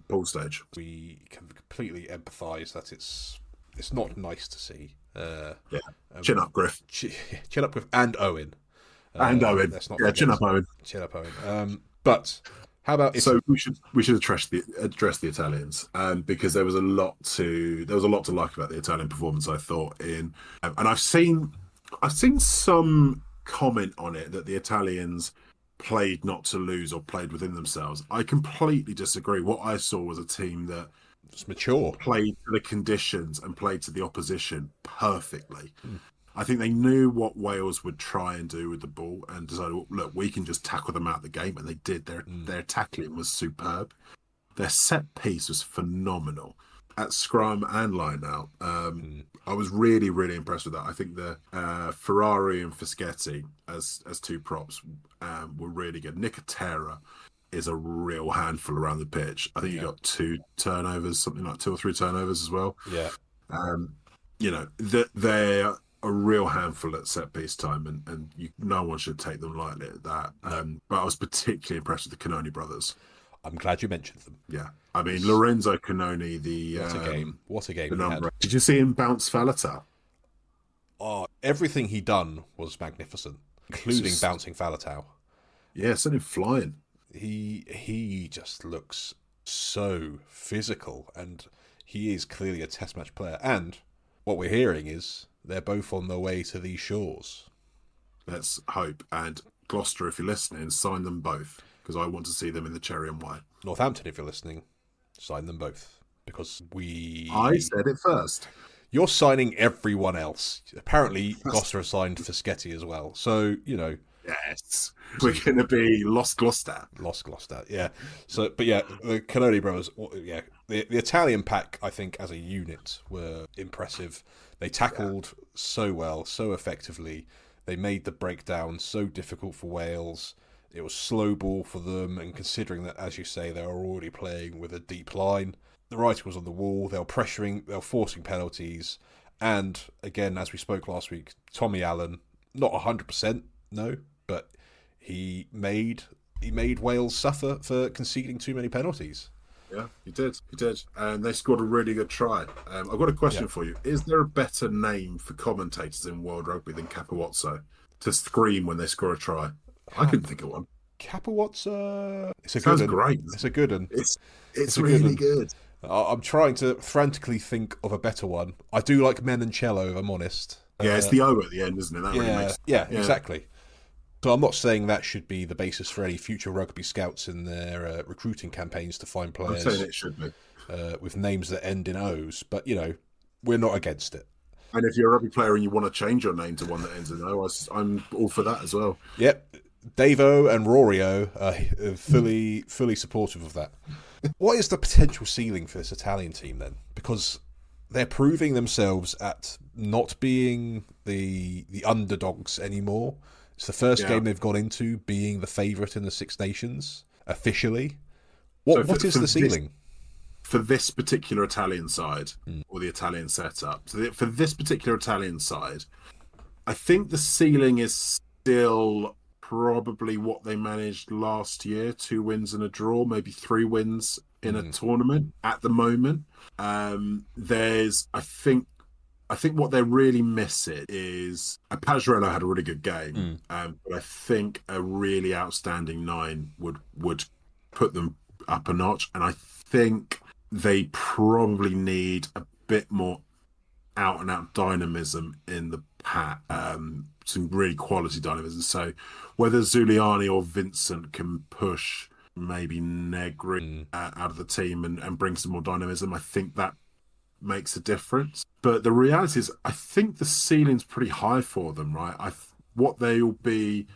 pool stage. We can completely empathise that it's not nice to see. Chin up, Griff. Chin up, Griff, and Owen. Owen. Chin up, Owen. Chin up, Owen. But how about we should address the Italians because there was a lot to like about the Italian performance. I thought and I've seen some comment on it that the Italians played not to lose or played within themselves. I completely disagree. What I saw was a team that was mature, played to the conditions and played to the opposition perfectly. I think they knew what Wales would try and do with the ball and decided, well, look, we can just tackle them out of the game, and they did. Their tackling was superb. Their set piece was phenomenal. at scrum and line out. I was really, really impressed with that. I think the Ferrari and Fischetti as two props were really good. Nicotera is a real handful around the pitch. I think you got 2 turnovers, something like 2 or 3 turnovers as well. Yeah. You know, they're a real handful at set piece time, and no one should take them lightly at that. But I was particularly impressed with the Canoni brothers. I'm glad you mentioned them. Yeah. I mean, Lorenzo Canoni, What a game he had. Did you see him bounce Faletau? Oh, everything he done was magnificent, including bouncing Faletau. Yeah, sent him flying. He just looks so physical, and he is clearly a test match player. And what we're hearing is they're both on their way to these shores. Let's hope. And Gloucester, if you're listening, sign them both, because I want to see them in the cherry and white. Northampton, if you're listening, sign them both, because I said it first. You're signing everyone else. Apparently, Gloucester have signed Fischetti as well. So, you know. Yes. We're going to be Lost Gloucester. Lost Gloucester, yeah. So, but yeah, the Canoni brothers, yeah. The Italian pack, I think, as a unit, were impressive. They tackled so well, so effectively. They made the breakdown so difficult for Wales. It was slow ball for them, and considering that, as you say, they were already playing with a deep line, the writing was on the wall. They were pressuring, they were forcing penalties, and again, as we spoke last week, Tommy Allen, not 100%, no, but he made Wales suffer for conceding too many penalties. Yeah, he did. And they scored a really good try. I've got a question for you. Is there a better name for commentators in World Rugby than Capozzo to scream when they score a try? I couldn't think of one. Capozzo. Sounds great. It's a good one. It's really good. I'm trying to frantically think of a better one. I do like Menoncello, if I'm honest. Yeah, it's the O at the end, isn't it? That really makes sense. Yeah, exactly. So I'm not saying that should be the basis for any future rugby scouts in their recruiting campaigns to find players. I'm saying it should be. With names that end in O's, but, you know, we're not against it. And if you're a rugby player and you want to change your name to one that ends in O, I'm all for that as well. Yep. Davo and Rorio are fully supportive of that. What is the potential ceiling for this Italian team then? Because they're proving themselves at not being the underdogs anymore. It's the first game they've gone into being the favourite in the Six Nations, officially. What is the ceiling? For this particular Italian side, or the Italian setup, for this particular Italian side, I think the ceiling is still probably what they managed last year, 2 wins and a draw, maybe 3 wins in a tournament at the moment. I think what they're really missing is Pajarello had a really good game, but I think a really outstanding 9 would put them up a notch, and I think they probably need a bit more out and out dynamism in the pack, some really quality dynamism. So whether Zuliani or Vincent can push maybe Negri out of the team and bring some more dynamism, I think that makes a difference. But the reality is, I think the ceiling's pretty high for them, right? What they'll be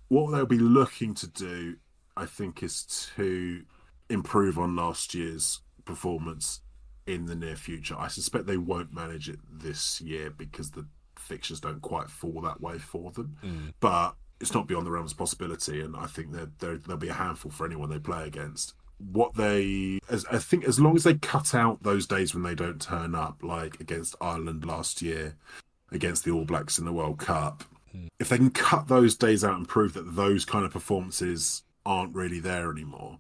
looking to do, I think, is to improve on last year's performance in the near future. I suspect they won't manage it this year because the fixtures don't quite fall that way for them. But it's not beyond the realms of possibility, and I think they'll be a handful for anyone they play against. I think as long as they cut out those days when they don't turn up, like against Ireland last year, against the All Blacks in the World Cup, if they can cut those days out and prove that those kind of performances aren't really there anymore,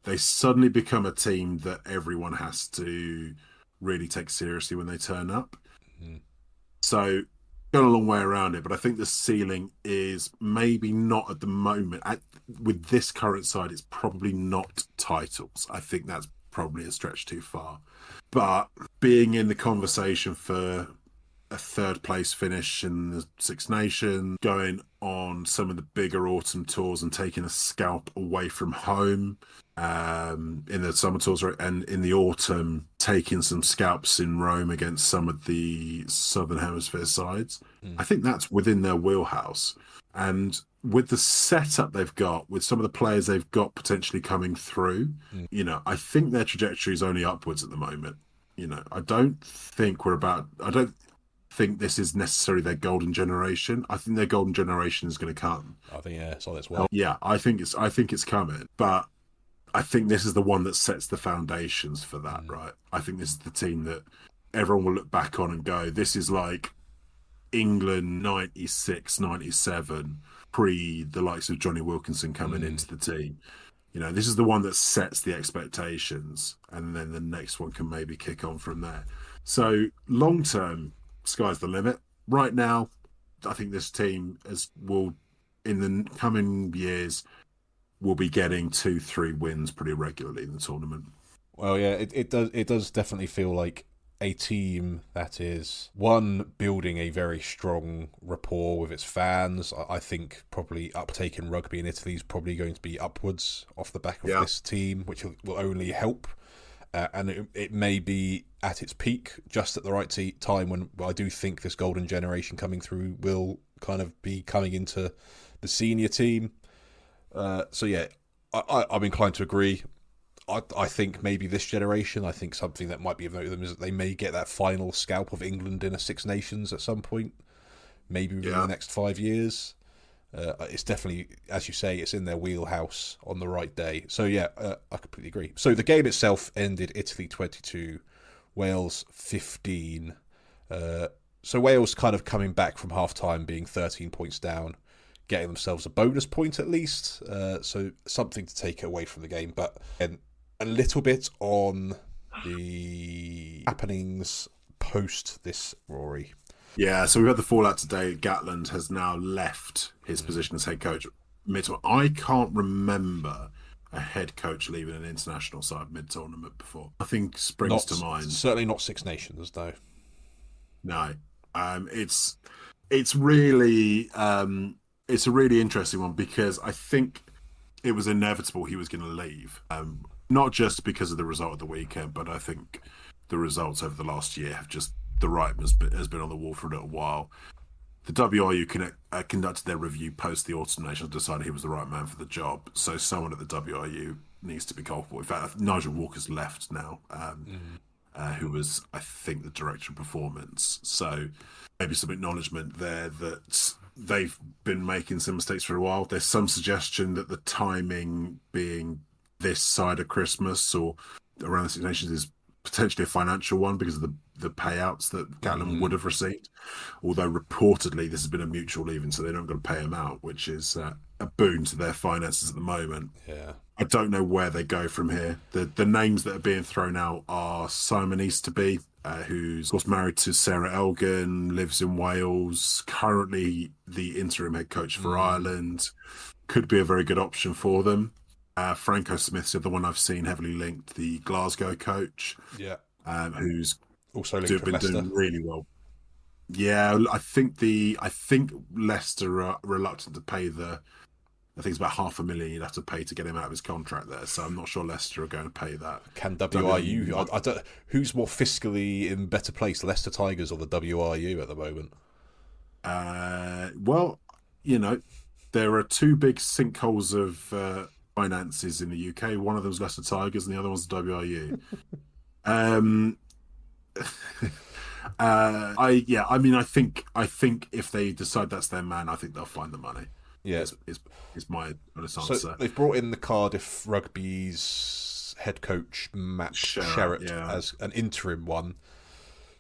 they suddenly become a team that everyone has to really take seriously when they turn up. So going a long way around it, but I think the ceiling is maybe not at the moment. With this current side, it's probably not titles. I think that's probably a stretch too far. But being in the conversation for a 3rd place finish in the Six Nations, going on some of the bigger autumn tours and taking a scalp away from home in the summer tours, and in the autumn taking some scalps in Rome against some of the Southern Hemisphere sides. I think that's within their wheelhouse. And with the setup they've got, with some of the players they've got potentially coming through, I think their trajectory is only upwards at the moment. I don't think I don't think this is necessarily their golden generation. I think their golden generation is going to come. I think it's on its way. Yeah, I think it's coming, but I think this is the one that sets the foundations for that, right? I think this is the team that everyone will look back on and go, this is like England 96, 97, pre the likes of Johnny Wilkinson coming into the team. This is the one that sets the expectations, and then the next one can maybe kick on from there. So long term, sky's the limit. Right now, I think this team will, in the coming years, will be getting 2-3 wins pretty regularly in the tournament. Well, yeah, it does definitely feel like a team that is building a very strong rapport with its fans. I think probably uptake in rugby in Italy is probably going to be upwards off the back of this team, which will only help. And it may be at its peak just at the right time when I do think this golden generation coming through will kind of be coming into the senior team. So yeah, I'm inclined to agree. I think maybe this generation, I think something that might be of note to them is that they may get that final scalp of England in a Six Nations at some point, maybe within the next 5 years. It's definitely, as you say, it's in their wheelhouse on the right day. So yeah, I completely agree. So the game itself ended Italy 22, Wales 15. So Wales kind of coming back from half-time being 13 points down, getting themselves a bonus point at least. So something to take away from the game. But a little bit on the happenings post this, Rory. Yeah, so we've had the fallout today. Gatland has now left his position as head coach. I can't remember a head coach leaving an international side mid-tournament before. Nothing springs to mind. Certainly not Six Nations, though. No, it's really it's a really interesting one because I think it was inevitable he was going to leave. Not just because of the result of the weekend, but I think the results over the last year have just, the writing has been on the wall for a little while. The WRU conducted their review post the Autumn Nations, decided he was the right man for the job. So someone at the WRU needs to be culpable. In fact, Nigel Walker's left now, who was, I think, the director of performance. So maybe some acknowledgement there that they've been making some mistakes for a while. There's some suggestion that the timing being this side of Christmas or around the Six Nations is potentially a financial one because of the payouts that Gatland would have received. Although reportedly this has been a mutual leaving, so they're not going to pay him out, which is a boon to their finances at the moment. Yeah, I don't know where they go from here. The names that are being thrown out are Simon Easterby, who's of course married to Sarah Elgin, lives in Wales, currently the interim head coach for Ireland, could be a very good option for them. Franco Smith's the other one I've seen heavily linked, the Glasgow coach, who's also linked been doing really well. Yeah, I think Leicester are reluctant to pay I think it's about $500,000 you'd have to pay to get him out of his contract there. So I'm not sure Leicester are going to pay that. Can WRU? I don't. Who's more fiscally in better place, Leicester Tigers or the WRU at the moment? Well, there are two big sinkholes of finances in the UK. One of them's Leicester Tigers, and the other one's the WRU. I think if they decide that's their man, I think they'll find the money. Yeah, is my honest answer. So they've brought in the Cardiff Rugby's head coach Matt Sherratt as an interim one.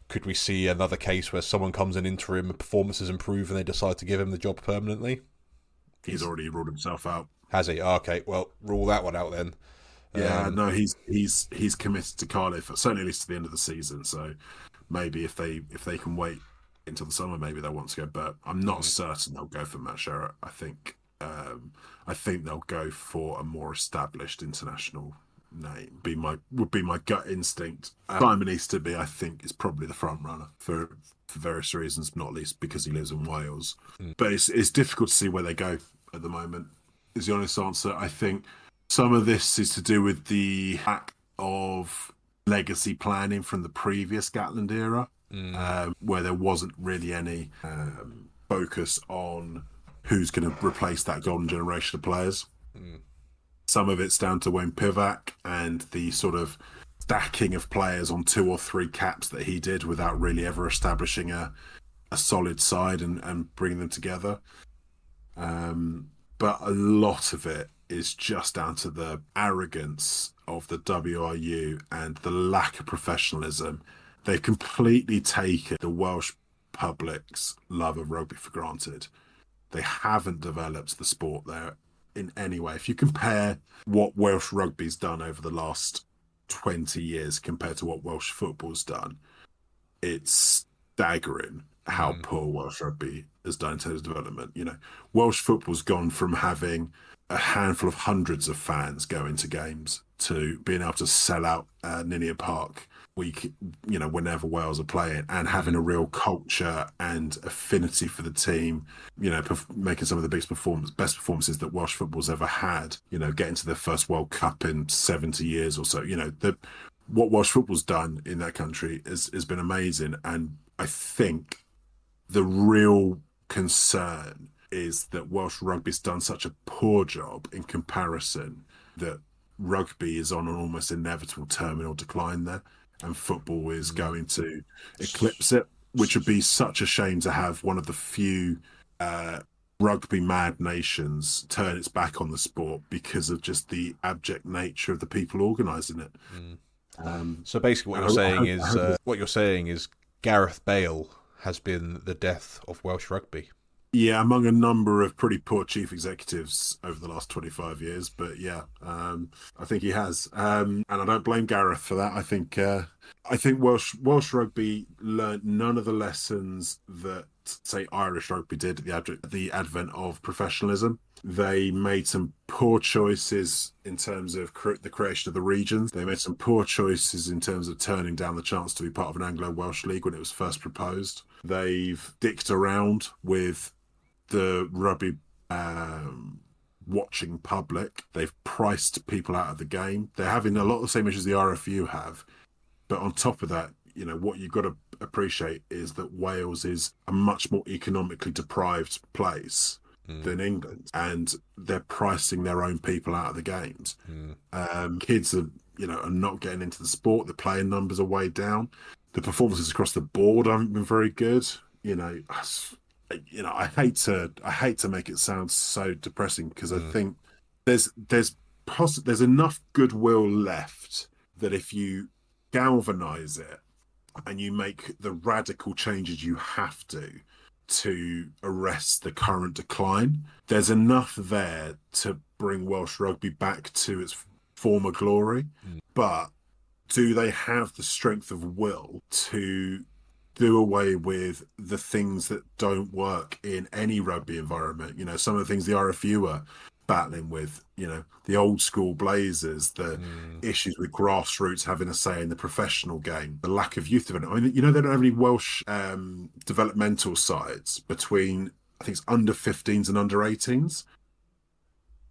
Could we see another case where someone comes in interim, performances improve, and they decide to give him the job permanently? He's already ruled himself out. Has he? Oh, okay, well, rule that one out then. Yeah, no, he's committed to Cardiff, certainly at least to the end of the season. So maybe if they can wait until the summer, maybe they'll want to go. But I'm not certain they'll go for Matt Sherratt. I think they'll go for a more established international name. Would be my gut instinct. Simon Easterby, I think, is probably the front runner for various reasons, not least because he lives in Wales. But it's difficult to see where they go at the moment. Is the honest answer. I think some of this is to do with the lack of legacy planning from the previous Gatland era, where there wasn't really any focus on who's going to replace that golden generation of players. Some of it's down to Wayne Pivac and the sort of stacking of players on 2 or 3 caps that he did without really ever establishing a solid side and bringing them together. But a lot of it is just down to the arrogance of the WRU and the lack of professionalism. They've completely taken the Welsh public's love of rugby for granted. They haven't developed the sport there in any way. If you compare what Welsh rugby's done over the last 20 years compared to what Welsh football's done, it's staggering how poor Welsh rugby has done in terms of development. You know, Welsh football's gone from having a handful of hundreds of fans going to games to being able to sell out Ninian Park whenever Wales are playing, and having a real culture and affinity for the team, making some of the best performances that Welsh football's ever had, getting to their first World Cup in 70 years or so. What Welsh football's done in that country has been amazing. And I think the real concern is that Welsh rugby's done such a poor job in comparison that rugby is on an almost inevitable terminal decline there, and football is going to eclipse it, which would be such a shame to have one of the few rugby mad nations turn its back on the sport because of just the abject nature of the people organising it. So basically what you're saying is Gareth Bale has been the death of Welsh rugby. Yeah, among a number of pretty poor chief executives over the last 25 years. But yeah, I think he has. And I don't blame Gareth for that. I think Welsh rugby learnt none of the lessons that, say, Irish rugby did at the advent of professionalism. They made some poor choices in terms of the creation of the regions. They made some poor choices in terms of turning down the chance to be part of an Anglo-Welsh league when it was first proposed. They've dicked around with the rugby watching public. They've priced people out of the game. They're having a lot of the same issues the RFU have. But on top of that, what you've got to appreciate is that Wales is a much more economically deprived place than England, and they're pricing their own people out of the games. Kids are not getting into the sport. The playing numbers are way down. The performances across the board haven't been very good. I hate to make it sound so depressing, because I think there's enough goodwill left that if you galvanize it and you make the radical changes you have to arrest the current decline, there's enough there to bring Welsh rugby back to its former glory. But do they have the strength of will to do away with the things that don't work in any rugby environment? Some of the things the RFU are battling with, the old school Blazers, the issues with grassroots having a say in the professional game, the lack of youth development. They don't have any Welsh developmental sides between, I think it's under 15s and under 18s.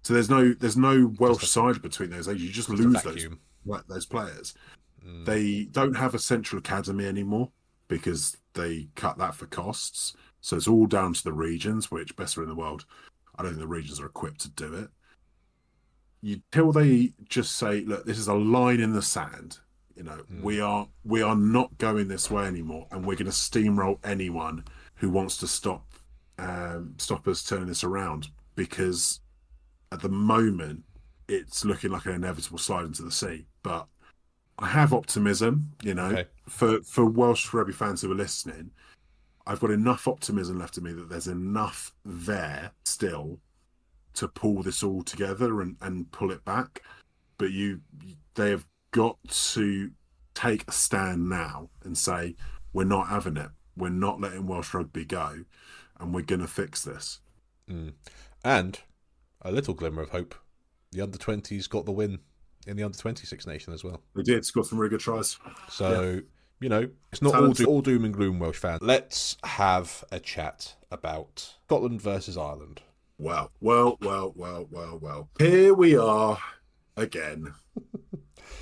So there's no Welsh side between those ages. You just lose those players. They don't have a central academy anymore because they cut that for costs. So it's all down to the regions, which, best in the world, I don't think the regions are equipped to do it. Until they just say, look, this is a line in the sand. We are not going this way anymore, and we're going to steamroll anyone who wants to stop us turning this around, because at the moment it's looking like an inevitable slide into the sea. But I have optimism, for Welsh rugby fans who are listening. I've got enough optimism left in me that there's enough there still to pull this all together and pull it back. But they have got to take a stand now and say, we're not having it. We're not letting Welsh rugby go, and we're going to fix this. And a little glimmer of hope. The under-20s got the win in the under-20 Six Nation as well. They did score some really good tries. So, it's not all doom and gloom, Welsh fans. Let's have a chat about Scotland versus Ireland. Well. Here we are again,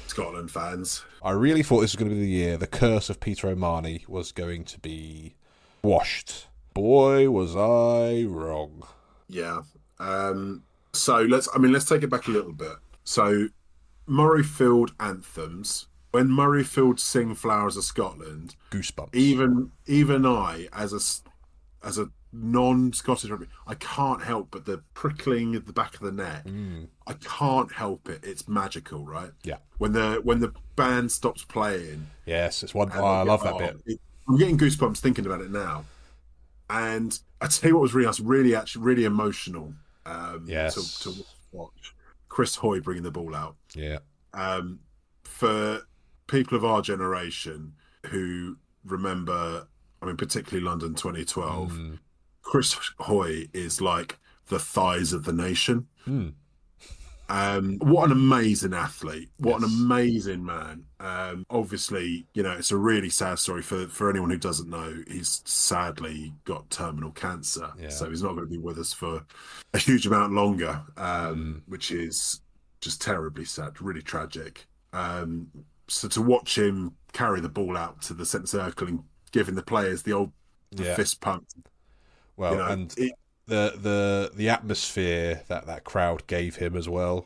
Scotland fans. I really thought this was going to be the year the curse of Peter O'Mahony was going to be washed. Boy, was I wrong. Yeah. So let's take it back a little bit. So Murrayfield anthems when Murrayfield sing "Flowers of Scotland," Goosebumps. even I, as a non-Scottish rugby, I can't help but the prickling at the back of the neck. I can't help it. It's magical, right? Yeah. When the band stops playing. Yes, it's one. Oh, I love that bit. I'm getting goosebumps thinking about it now. And I tell you what was really nice, really emotional. Yes. To watch Chris Hoy bringing the ball out. Yeah. For people of our generation who remember, I mean, particularly London 2012, Chris Hoy is like the thighs of the nation. What an amazing athlete. What an amazing man. Obviously, it's a really sad story for anyone who doesn't know. He's sadly got terminal cancer. Yeah. So he's not going to be with us for a huge amount longer, which is just terribly sad, really tragic. So to watch him carry the ball out to the centre circle and giving the players the old fist pump. Well, the atmosphere that crowd gave him as well,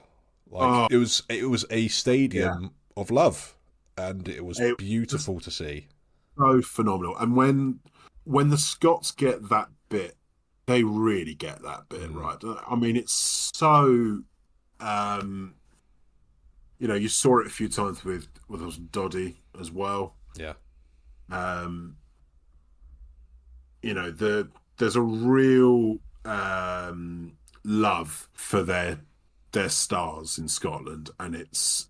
like it was a stadium of love, and it was beautiful to see. So phenomenal. And when the Scots get that bit, they really get that bit right. I mean, it's so you saw it a few times with Doddy as well. Yeah. There's a real love for their stars in Scotland, and it's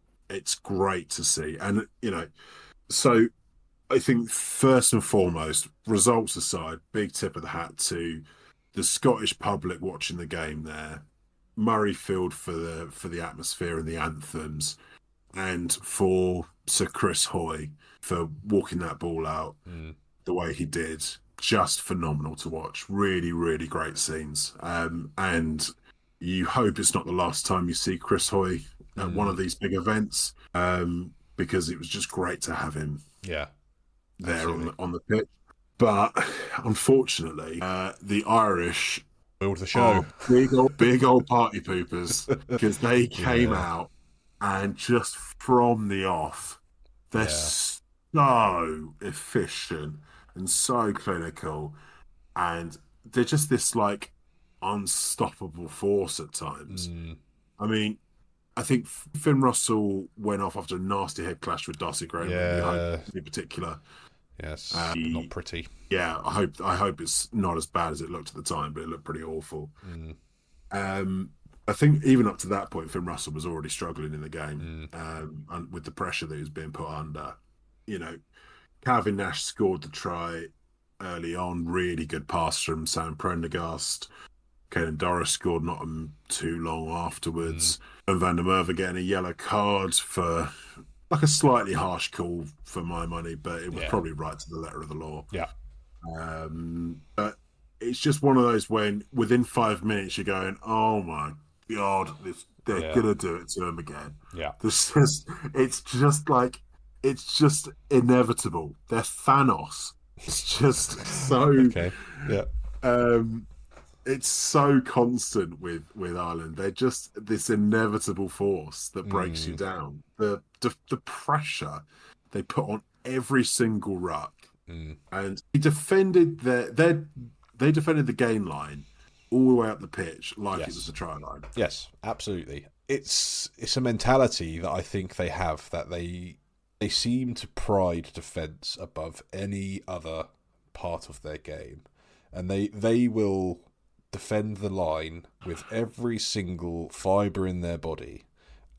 great to see. And so I think first and foremost, results aside, big tip of the hat to the Scottish public watching the game there, Murrayfield for the atmosphere and the anthems, and for Sir Chris Hoy for walking that ball out the way he did. Just phenomenal to watch. Really, really great scenes. And you hope it's not the last time you see Chris Hoy at one of these big events, because it was just great to have him there on the pitch. But unfortunately, the Irish build the show. Big old party poopers, because they came out and just from the off, they're so efficient and so clinical, and they're just this like unstoppable force at times. I mean, I think Finn Russell went off after a nasty head clash with Darcy Graham in particular. Yes, not pretty. Yeah, I hope it's not as bad as it looked at the time, but it looked pretty awful. I think even up to that point, Finn Russell was already struggling in the game, and with the pressure that he was being put under. Calvin Nash scored the try early on. Really good pass from Sam Prendergast. Caelan Doris scored not too long afterwards. And Van der Merwe getting a yellow card for like a slightly harsh call for my money, but it was probably right to the letter of the law. Yeah. But it's just one of those when within 5 minutes you're going, oh my God, they're going to do it to him again. Yeah. It's just inevitable. They're Thanos. It's just so okay. Yeah. It's so constant with Ireland. They're just this inevitable force that breaks you down. The pressure they put on every single ruck, and he defended they defended the gain line all the way up the pitch like it was the try line. Yes, absolutely. It's a mentality that I think they have, that they seem to pride defence above any other part of their game, and they will defend the line with every single fibre in their body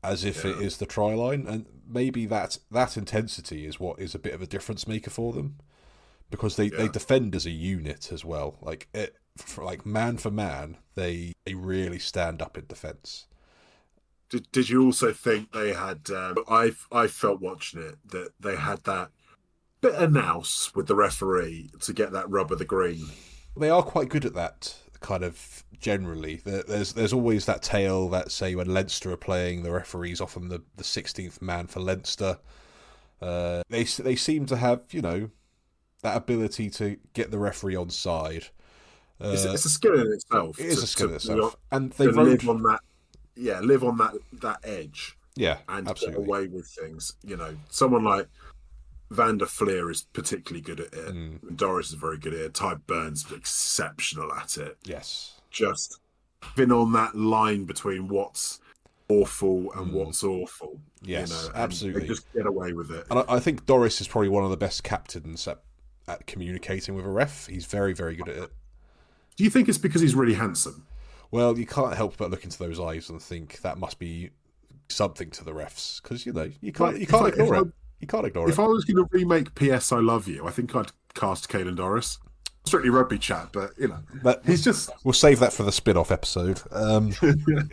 as if it is the try line. And maybe that intensity is what is a bit of a difference maker for them, because they defend as a unit as well. Like man for man, they really stand up in defence. Did you also think they had? I felt watching it that they had that bit of nous with the referee to get that rub of the green. They are quite good at that, kind of generally. There's always that tale that, say, when Leinster are playing, the referee's often the 16th man for Leinster. They seem to have that ability to get the referee on side. It's a skill in itself. It is a skill in itself, and they live on that. Yeah, live on that edge. Yeah, and get absolutely. away with things. You know, someone like Van der Fleer is particularly good at it. Mm, Doris is very good at it. Ty Burns is exceptional at it. yes. Just been on that line between what's awful and Mm, what's awful, yes, and they absolutely. just get away with it. And I think Doris is probably one of the best captains at communicating with a ref. He's very, very good at it. Do you think it's because he's really handsome? Well, you can't help but look into those eyes and think that must be something to the refs, because you can't ignore it. You can't ignore If it. I was going to remake PS I Love You, I think I'd cast Caelan Doris. Strictly rugby chat, but But he's just. we'll save that for the spin-off episode.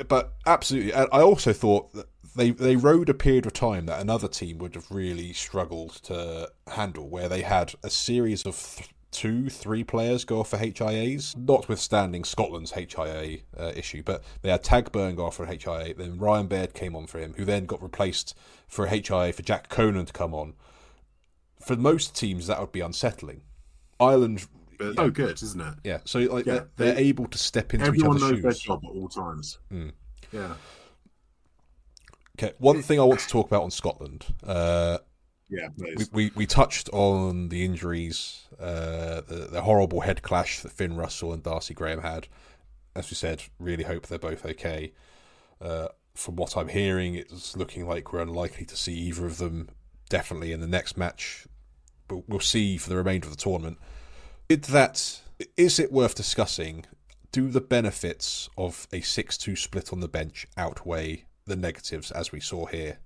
But absolutely, I also thought that they rode a period of time that another team would have really struggled to handle, where they had a series of 2-3 players go off for HIAs, notwithstanding Scotland's HIA issue, but they had Tagburn go off for a HIA, then Ryan Baird came on for him, who then got replaced for a HIA for Jack Conan to come on. For most teams, that would be unsettling. Ireland... But so good, isn't it? Yeah, so like they're able to step into each Everyone other's knows their shoes. job at all times. Yeah. Okay, one thing I want to talk about on Scotland. Yeah, please. We touched on the injuries, the horrible head clash that Finn Russell and Darcy Graham had. As we said, really hope they're both okay. From what I'm hearing, it's looking like we're unlikely to see either of them definitely in the next match. But we'll see for the remainder of the tournament. Is it worth discussing? Do the benefits of a 6-2 split on the bench outweigh the negatives, as we saw here?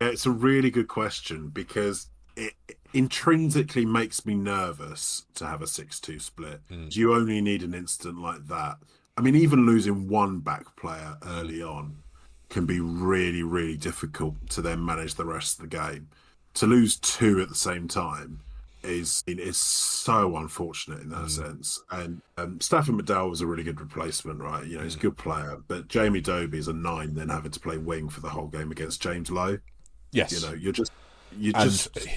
It's a really good question because it intrinsically makes me nervous to have a 6-2 split. You only need an incident like that. I mean, even losing one back player early on can be really, really difficult to then manage the rest of the game. To lose two at the same time is so unfortunate in that sense. And Stafford McDowell was a really good replacement, right? He's a good player. But Jamie Dobie is a 9, then having to play wing for the whole game against James Lowe. Yes.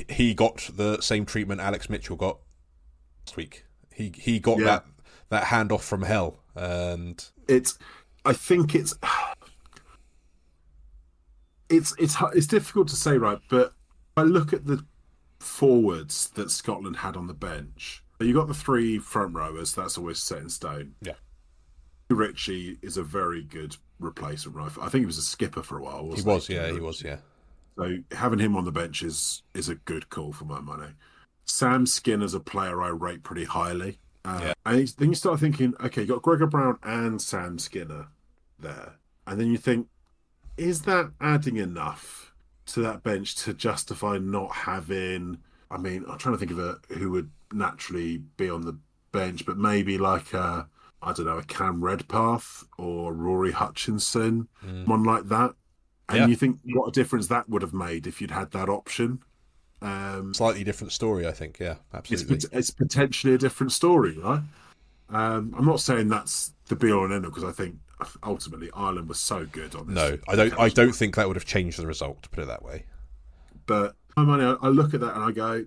He got the same treatment Alex Mitchell got last week. He got that handoff from hell, and I think it's difficult to say, right? But I look at the forwards that Scotland had on the bench. You got the 3 front rowers. That's always set in stone. Yeah. Ritchie is a very good replacement, right? I think he was a skipper for a while. Wasn't he? He was. So having him on the bench is a good call for my money. Sam Skinner's a player I rate pretty highly. And then you start thinking, okay, you got Gregor Brown and Sam Skinner there. And then you think, is that adding enough to that bench to justify not having... I mean, I'm trying to think of who would naturally be on the bench, but maybe like a Cam Redpath or Rory Hutchinson, one like that. And you think what a difference that would have made if you'd had that option. Slightly different story, I think. Yeah, absolutely. It's potentially a different story, right? I'm not saying that's the be all and end all, because I think ultimately Ireland was so good on this. No, I don't think that would have changed the result, to put it that way. But I look at that and I go,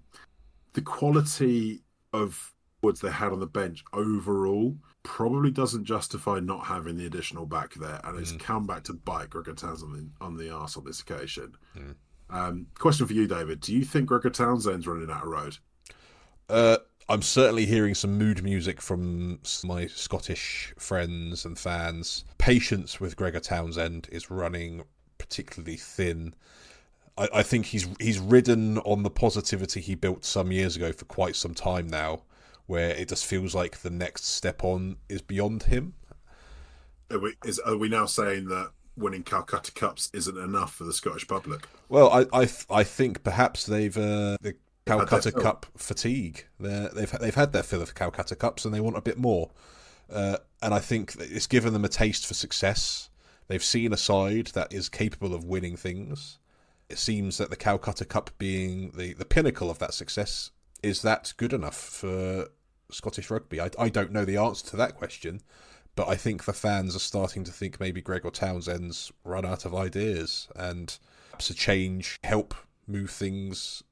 the quality of woods they had on the bench overall probably doesn't justify not having the additional back there, and it's come back to bite Gregor Townsend on the arse on this occasion. Question for you, David: do you think Gregor Townsend's running out of road? I'm certainly hearing some mood music from my Scottish friends and fans. Patience with Gregor Townsend is running particularly thin. I think he's ridden on the positivity he built some years ago for quite some time now, where it just feels like the next step on is beyond him. Are we now saying that winning Calcutta Cups isn't enough for the Scottish public? Well, I think perhaps they've the Calcutta Cup fatigue. They've had their fill of Calcutta Cups and they want a bit more. And I think it's given them a taste for success. They've seen a side that is capable of winning things. It seems that the Calcutta Cup being the pinnacle of that success, is that good enough for Scottish rugby? I don't know the answer to that question, but I think the fans are starting to think maybe Gregor Townsend's run out of ideas, and perhaps a change help move things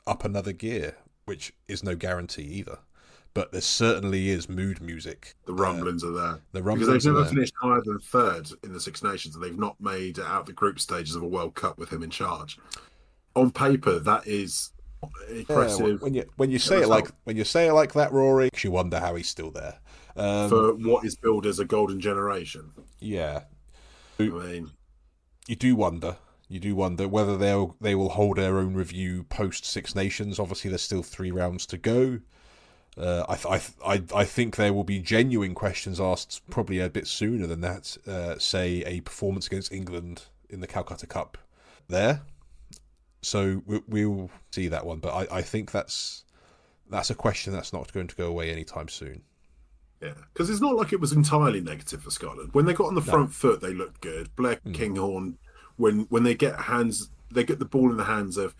up another gear, which is no guarantee either. but there certainly is mood music. The rumblings are there. The Because rumblings they've are never there. finished higher than third in the Six Nations, and they've not made it out the group stages of a World Cup with him in charge. On paper, that is impressive. When you say it like that, Rory, you wonder how he's still there. For what is billed as a golden generation. Yeah, I mean, you do wonder. You do wonder whether they will hold their own review post Six Nations. Obviously, there's still 3 rounds to go. I think there will be genuine questions asked probably a bit sooner than that. Say a performance against England in the Calcutta Cup there. So we'll see that one. But I think that's a question that's not going to go away anytime soon. Yeah, because it's not like it was entirely negative for Scotland. When they got on the front foot, they looked good. Blair Kinghorn, when they get the ball in the hands of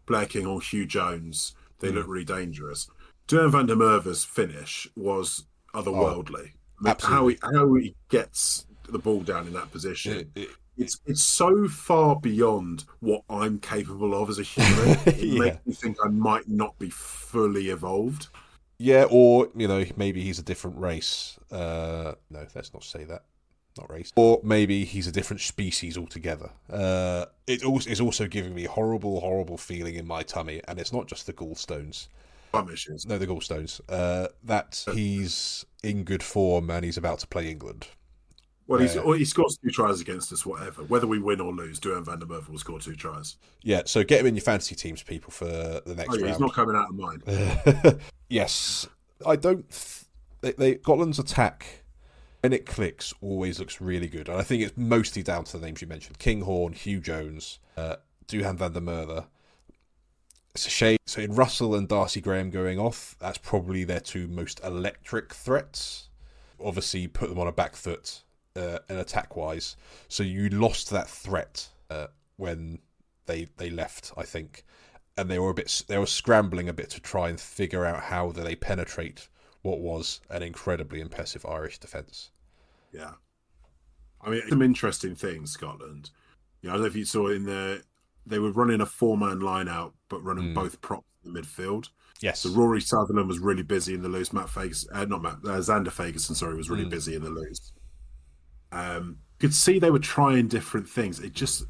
Blair Kinghorn, Hugh Jones, they look really dangerous. Duran van der Merwe's finish was otherworldly. How he gets the ball down in that position. It's so far beyond what I'm capable of as a human. It makes me think I might not be fully evolved. Yeah, or maybe he's a different race. No, let's not say that. Not race. Or maybe he's a different species altogether. It's also giving me horrible feeling in my tummy, and it's not just the gallstones. No, the gallstones. That he's in good form and he's about to play England. Well, he scores 2 tries against us, whatever. Whether we win or lose, Duran van der Merwe will score 2 tries. Yeah, so get him in your fantasy teams, people, for the next round. He's not coming out of mine. Yes. I don't... Scotland's attack, when it clicks, always looks really good. And I think it's mostly down to the names you mentioned. Kinghorn, Hugh Jones, Duran van der Merwe. It's a shame. So in Russell and Darcy Graham going off, that's probably their 2 most electric threats. Obviously, put them on a back foot and attack-wise. So you lost that threat when they left, I think. And they were scrambling a bit to try and figure out how they penetrate what was an incredibly impressive Irish defence. Yeah. I mean, some interesting things, Scotland. I don't know if you saw they were running a 4-man line out, but running both props in the midfield. Yes. So Rory Sutherland was really busy in the loose. Xander Fagerson, was really busy in the loose. Could see they were trying different things. They just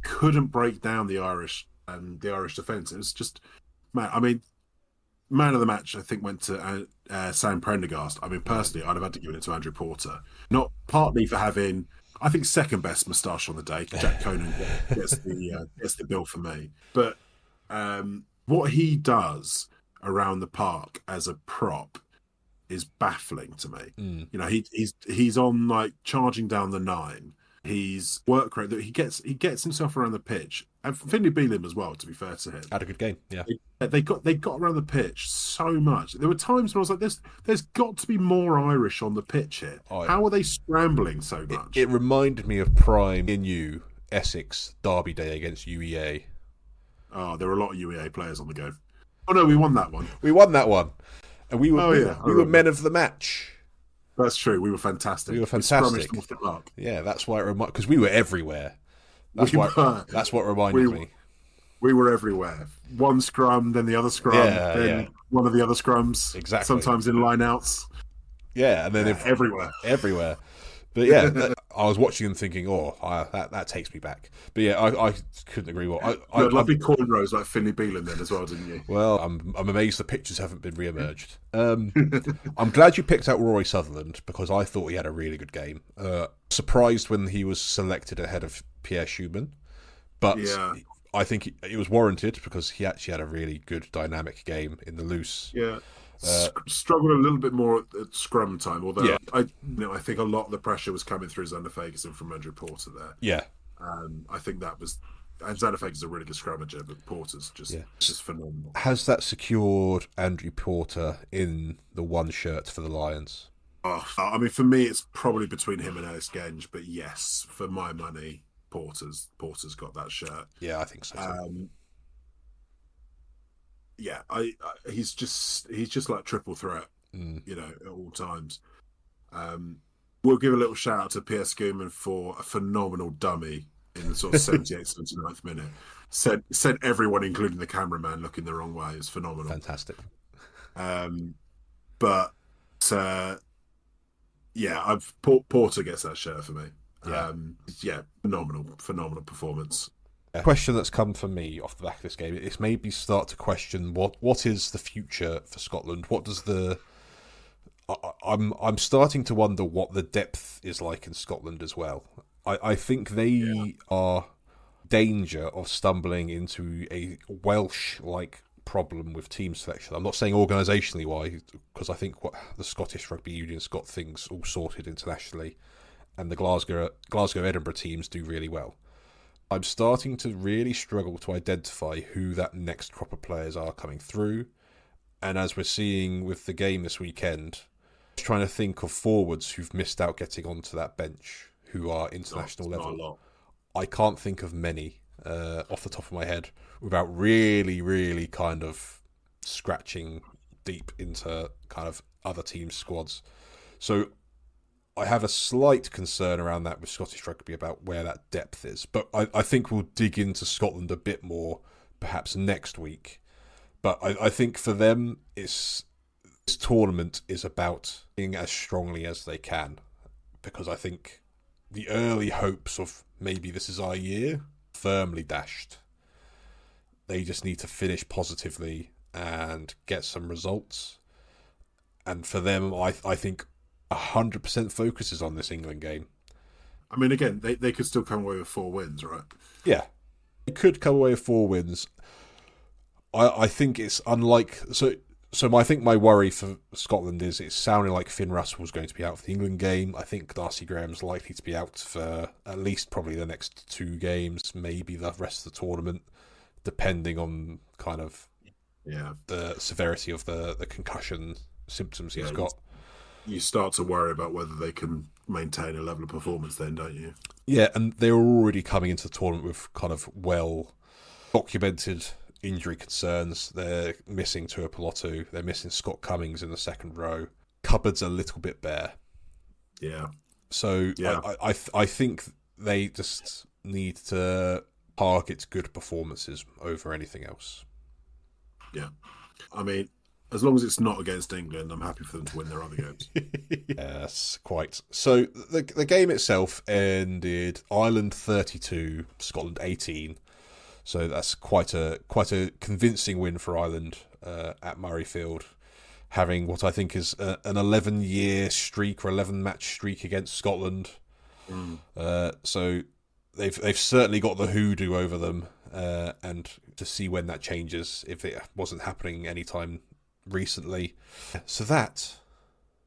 couldn't break down the Irish defence. It was just, man of the match, I think, went to Sam Prendergast. I mean, personally, I'd have had to give it to Andrew Porter. Not partly for having, I think, second best moustache on the day. Jack Conan gets the bill for me. But what he does around the park as a prop is baffling to me. He's on, like, charging down the 9. He's work rate that he gets himself around the pitch, and Finlay Beelum as well. To be fair to him, had a good game. Yeah, they got around the pitch so much. There were times when I was like, "There's got to be more Irish on the pitch here. How are they scrambling so much?" It reminded me of prime in Essex Derby Day against UEA. Oh, there were a lot of UEA players on the go. Oh no, we won that one. And we were men of the match. That's true. We were fantastic. We scrummaged off the mark. Yeah, that's why it reminded, because we were everywhere. That's what reminded me. We were everywhere. One scrum, then the other scrum, then one of the other scrums. Exactly. Sometimes in line-outs. Yeah, and then everywhere. But yeah, I was watching them thinking, that takes me back. But yeah, I couldn't agree more. You had lovely cornrows like Finlay Beelum then as well, didn't you? Well, I'm amazed the pictures haven't been re-emerged. I'm glad you picked out Rory Sutherland, because I thought he had a really good game. Surprised when he was selected ahead of Pierre Schumann, but I think it was warranted because he actually had a really good dynamic game in the loose. Yeah. Struggled a little bit more at scrum time, although I think a lot of the pressure was coming through Xander Fagerson from Andrew Porter there. Yeah. I think that was, and Xander Fagerson's a really good scrummager, but Porter's just phenomenal. Has that secured Andrew Porter in the one shirt for the Lions? Oh, I mean, for me, it's probably between him and Ellis Genge, but yes, for my money, Porter's got that shirt. Yeah, I think so. Yeah, he's just like triple threat, at all times. We'll give a little shout out to Pierre Schumann for a phenomenal dummy in the sort of 78th, 79th minute. Sent everyone, including the cameraman, looking the wrong way. It was phenomenal. Fantastic. But Porter gets that shirt for me. Phenomenal performance. A question that's come for me off the back of this game is made me start to question what is the future for Scotland. What does I'm starting to wonder what the depth is like in Scotland as well. I think they are danger of stumbling into a Welsh-like problem with team selection. I'm not saying organisationally why, because I think the Scottish Rugby Union's got things all sorted internationally, and the Glasgow Edinburgh teams do really well. I'm starting to really struggle to identify who that next crop of players are coming through. And as we're seeing with the game this weekend, trying to think of forwards who've missed out getting onto that bench, who are international level. Not a lot. I can't think of many off the top of my head without really, really kind of scratching deep into kind of other teams' squads. So I have a slight concern around that with Scottish Rugby about where that depth is. But I think we'll dig into Scotland a bit more perhaps next week. But I think for them, this tournament is about being as strongly as they can. Because I think the early hopes of maybe this is our year, firmly dashed. They just need to finish positively and get some results. And for them, I think 100% focuses on this England game. I mean, again, they could still come away with 4 wins, right? Yeah. They could come away with 4 wins. I think it's unlike... So I think my worry for Scotland is it's sounding like Finn Russell's going to be out for the England game. I think Darcy Graham's likely to be out for at least probably the next 2 games, maybe the rest of the tournament, depending on kind of the severity of the concussion symptoms he's got. You start to worry about whether they can maintain a level of performance then, don't you? Yeah, and they were already coming into the tournament with kind of well-documented injury concerns. They're missing Tuipulotu. They're missing Scott Cummings in the second row. Cupboard's a little bit bare. Yeah. So I think they just need to target good performances over anything else. Yeah. I mean, as long as it's not against England, I'm happy for them to win their other games. Yes, quite. So the game itself ended Ireland 32, Scotland 18. So that's quite a convincing win for Ireland at Murrayfield, having what I think is an 11-year streak or 11-match streak against Scotland. So they've certainly got the hoodoo over them, and to see when that changes if it wasn't happening anytime recently. So that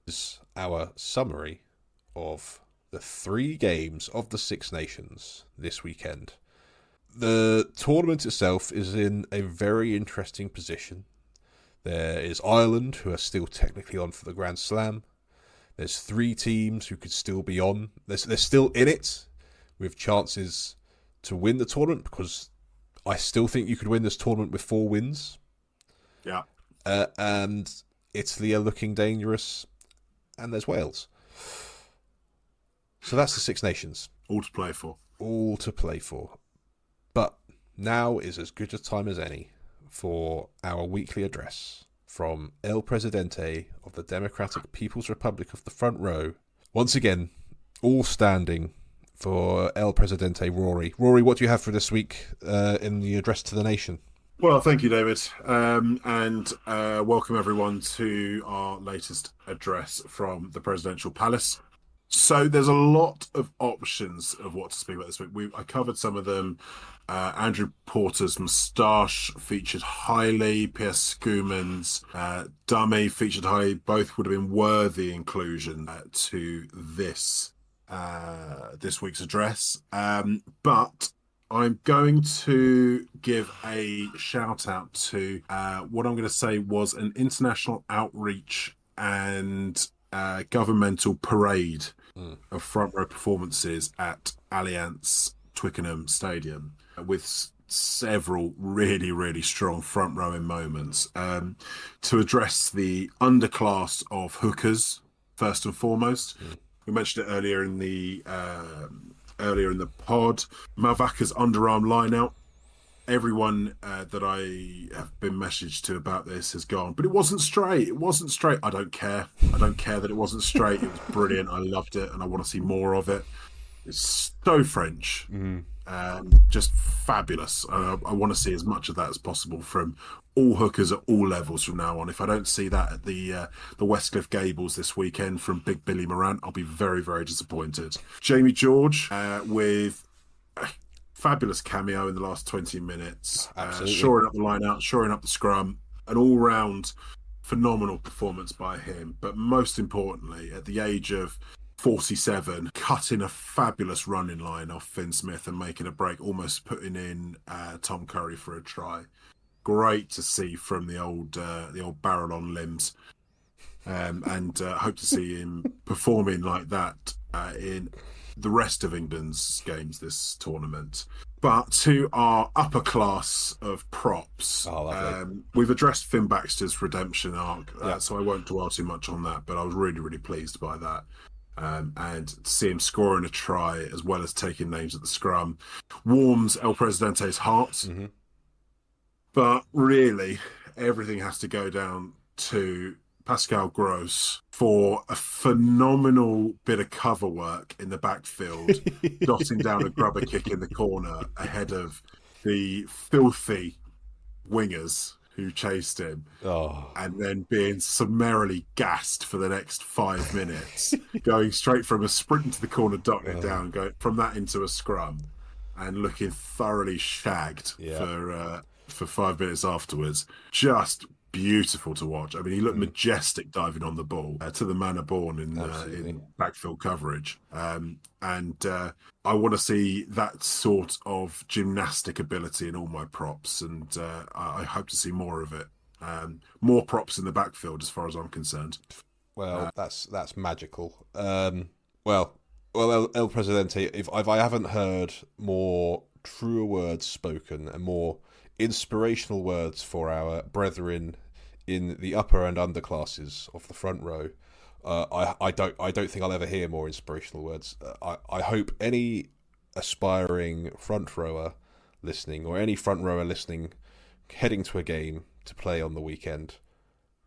is our summary of the 3 games of the Six Nations this weekend. The tournament itself is in a very interesting position. There is Ireland, who are still technically on for the Grand Slam. There's 3 teams who could still be on. They're still in it with chances to win the tournament, because I still think you could win this tournament with 4 wins. Yeah. And Italy are looking dangerous, and there's Wales. So that's the Six Nations. All to play for. But now is as good a time as any for our weekly address from El Presidente of the Democratic People's Republic of the Front Row. Once again, all standing for El Presidente, Rory. Rory, what do you have for this week in the address to the nation? Well, thank you, David, and welcome everyone to our latest address from the Presidential Palace. So there's a lot of options of what to speak about this week. I covered some of them. Andrew Porter's moustache featured highly. Pierre Schumann's dummy featured highly. Both would have been worthy inclusion to this week's address. But I'm going to give a shout out to what I'm going to say was an international outreach and governmental parade of front row performances at Allianz Twickenham Stadium, with several really, really strong front rowing moments to address the underclass of hookers first and foremost. We mentioned it earlier in the pod. Mavaka's underarm line out everyone that I have been messaged to about this has gone, but it wasn't straight. It wasn't straight. I don't care. I don't care that it wasn't straight. It was brilliant. I loved it, and I want to see more of it. It's so French, just fabulous. I want to see as much of that as possible from all hookers at all levels from now on. If I don't see that at the Westcliff Gables this weekend from Big Billy Morant, I'll be very, very disappointed. Jamie George with a fabulous cameo in the last 20 minutes, shoring up the line out, shoring up the scrum, an all-round phenomenal performance by him. But most importantly, at the age of 47, cutting a fabulous running line off Finn Smith and making a break, almost putting in Tom Curry for a try. Great to see from the old barrel on limbs, and hope to see him performing like that in the rest of England's games this tournament. But to our upper class of props, we've addressed Finn Baxter's redemption arc, so I won't dwell too much on that, but I was really, really pleased by that. And to see him scoring a try as well as taking names at the scrum warms El Presidente's heart. Mm-hmm. But really, everything has to go down to Pascal Gross for a phenomenal bit of cover work in the backfield, dotting down a grubber kick in the corner ahead of the filthy wingers who chased him, and then being summarily gassed for the next 5 minutes, going straight from a sprint into the corner, dotting it down, going from that into a scrum, and looking thoroughly shagged for 5 minutes afterwards. Just beautiful to watch. I mean, he looked majestic diving on the ball to the manner born in backfield coverage. I want to see that sort of gymnastic ability in all my props, and I hope to see more of it. More props in the backfield, as far as I'm concerned. Well, that's magical. Well, El Presidente, if I haven't heard more truer words spoken and more inspirational words for our brethren in the upper and underclasses of the front row, I don't think I'll ever hear more inspirational words. I hope any aspiring front rower listening, or any front rower listening heading to a game to play on the weekend,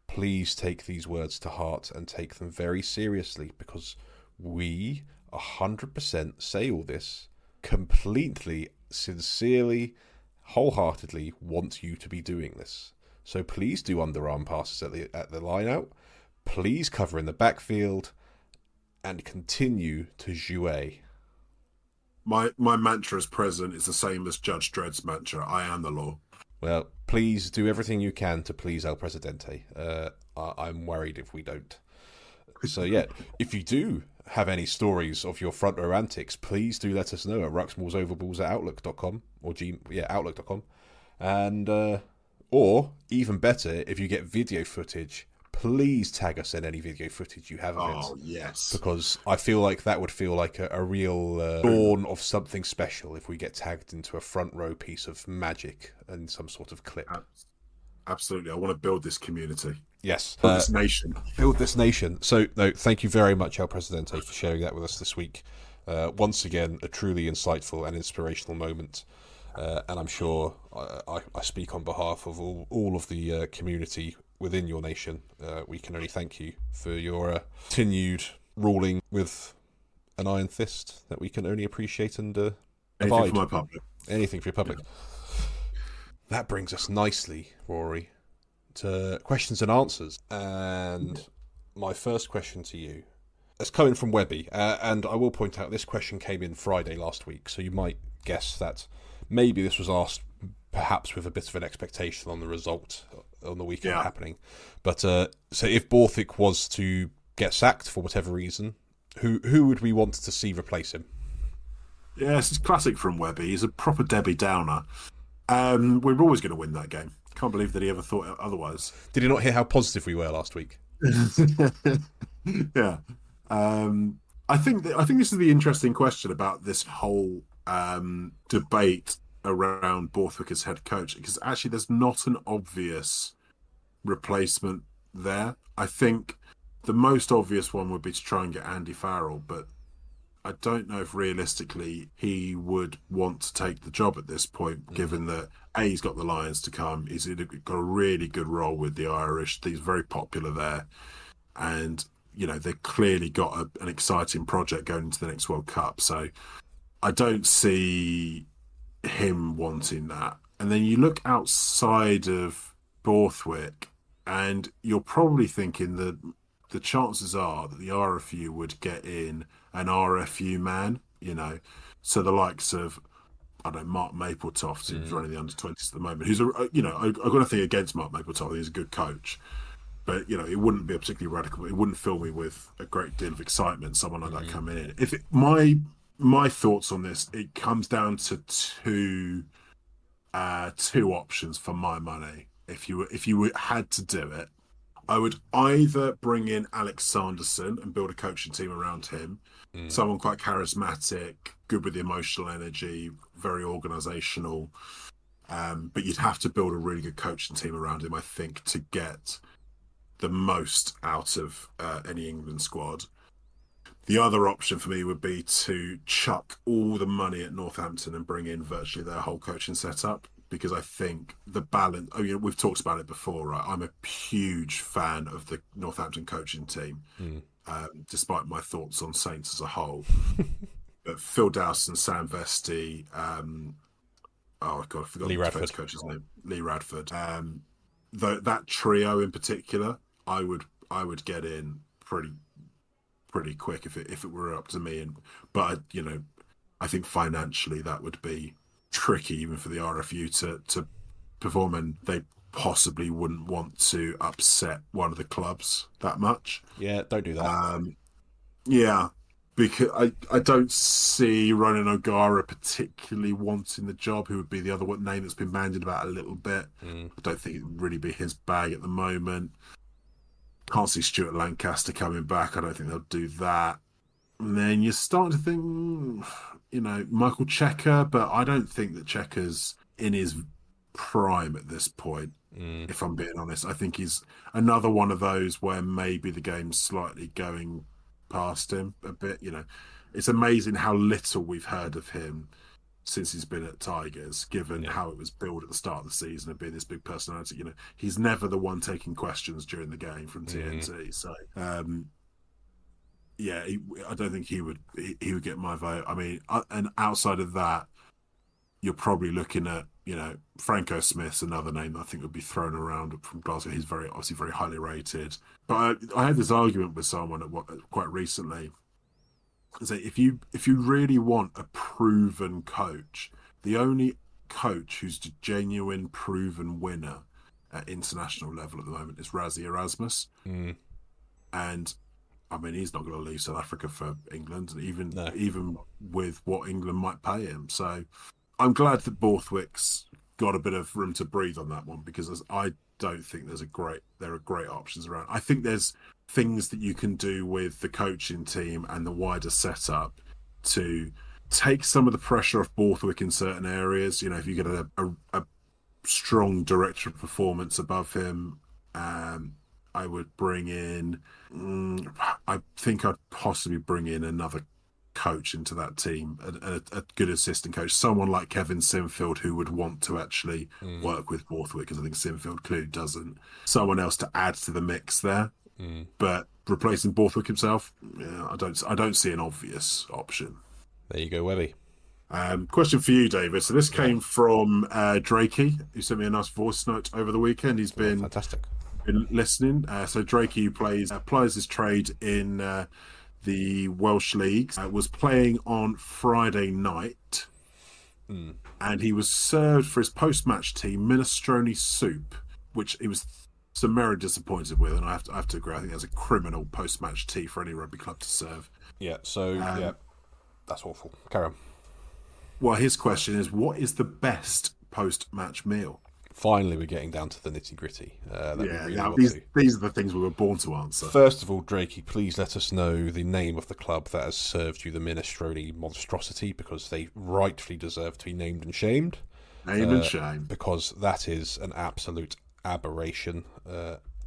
please take these words to heart and take them very seriously, because we 100% say all this completely, sincerely, wholeheartedly want you to be doing this. So please do underarm passes at the line out. Please cover in the backfield and continue to jouer. My mantra as president is the same as Judge Dredd's mantra. I am the law. Well, please do everything you can to please El Presidente. I'm worried if we don't. So yeah, if you do have any stories of your front row antics, please do let us know at Rucks, Mauls, Oval Balls at outlook.com or outlook.com. And or even better, if you get video footage, please tag us in any video footage you have of it. Oh, yes. Because I feel like that would feel like a real dawn of something special if we get tagged into a front row piece of magic and some sort of clip. Absolutely. I want to build this community. Yes. Build this nation. Build this nation. So, no, thank you very much, El Presidente, for sharing that with us this week. Once again, a truly insightful and inspirational moment. And I'm sure I speak on behalf of all of the community within your nation. We can only thank you for your continued ruling with an iron fist that we can only appreciate and abide. Anything for my public. Anything for your public. That brings us nicely, Rory, to questions and answers. And my first question to you is coming from Webby. And I will point out this question came in Friday last week, so you might guess that maybe this was asked perhaps with a bit of an expectation on the result on the weekend happening. But so if Borthwick was to get sacked for whatever reason, who would we want to see replace him? Yes, it's classic from Webby. He's a proper Debbie Downer. We're always going to win that game. Can't believe that he ever thought otherwise. Did he not hear how positive we were last week? Yeah. I think this is the interesting question about this whole debate around Borthwick as head coach, because actually there's not an obvious replacement there. I think the most obvious one would be to try and get Andy Farrell, but I don't know if realistically he would want to take the job at this point, given that he's got the Lions to come. He's got a really good role with the Irish. He's very popular there, and they've clearly got an exciting project going into the next World Cup. So I don't see him wanting that. And then you look outside of Borthwick, and you're probably thinking that the chances are that the RFU would get in an RFU man, so the likes of, I don't know, Mark Mapletoft, who's running the under-20s at the moment, who's, I've got nothing against Mark Mapletoft, I think he's a good coach, but, it wouldn't be a particularly radical, it wouldn't fill me with a great deal of excitement, someone like that coming in. My thoughts on this, it comes down to two options for my money. If you had to do it, I would either bring in Alex Sanderson and build a coaching team around him, someone quite charismatic, good with the emotional energy, very organisational, but you'd have to build a really good coaching team around him, I think, to get the most out of any England squad. The other option for me would be to chuck all the money at Northampton and bring in virtually their whole coaching setup, because I think the balance, we've talked about it before, right? I'm a huge fan of the Northampton coaching team, despite my thoughts on Saints as a whole. But Phil Dowson, Sam Vesti, I forgot Lee the defence Radford. coach's name, Lee Radford. That trio in particular, I would get in pretty quick if it were up to me. But I think financially that would be tricky even for the RFU to perform, and they possibly wouldn't want to upset one of the clubs that much. Yeah, don't do that. Because I don't see Ronan O'Gara particularly wanting the job, who would be the other name that's been bandied about a little bit. I don't think it would really be his bag at the moment. Can't see Stuart Lancaster coming back. I don't think they'll do that. And then you're starting to think, Michael Checker, but I don't think that Checker's in his prime at this point, if I'm being honest. I think he's another one of those where maybe the game's slightly going past him a bit. It's amazing how little we've heard of him since he's been at Tigers, given how it was billed at the start of the season and being this big personality. He's never the one taking questions during the game from TNT. So, I don't think he would get my vote. I mean, and outside of that, you're probably looking at, Franco Smith's another name that I think would be thrown around from Glasgow. He's obviously very highly rated. But I had this argument with someone quite recently. So if you really want a proven coach, the only coach who's a genuine proven winner at international level at the moment is Razzie Erasmus. And I mean, he's not going to leave South Africa for England, even with what England might pay him. So I'm glad that Borthwick's got a bit of room to breathe on that one, because I don't think there are great options around. I think there's things that you can do with the coaching team and the wider setup to take some of the pressure off Borthwick in certain areas. If you get a strong director of performance above him, I would bring in, I think I'd possibly bring in another coach into that team, a good assistant coach, someone like Kevin Sinfield, who would want to actually work with Borthwick, because I think Sinfield clearly doesn't. Someone else to add to the mix there. But replacing Borthwick himself, I don't see an obvious option. There you go, Webby. Question for you, David. So this came from Drakey, who sent me a nice voice note over the weekend. He's been fantastic. Been listening. So Drakey, who applies his trade in the Welsh leagues, was playing on Friday night, and he was served for his post-match tea Minestrone Soup, which he was summarily disappointed with, and I have to agree. I think that's a criminal post-match tea for any rugby club to serve. Yeah, so that's awful. Carry on. Well, his question is, what is the best post-match meal? Finally, we're getting down to the nitty-gritty. These are the things we were born to answer. First of all, Drakey, please let us know the name of the club that has served you the Minestrone monstrosity, because they rightfully deserve to be named and shamed. Name and shame. Because that is an absolute aberration.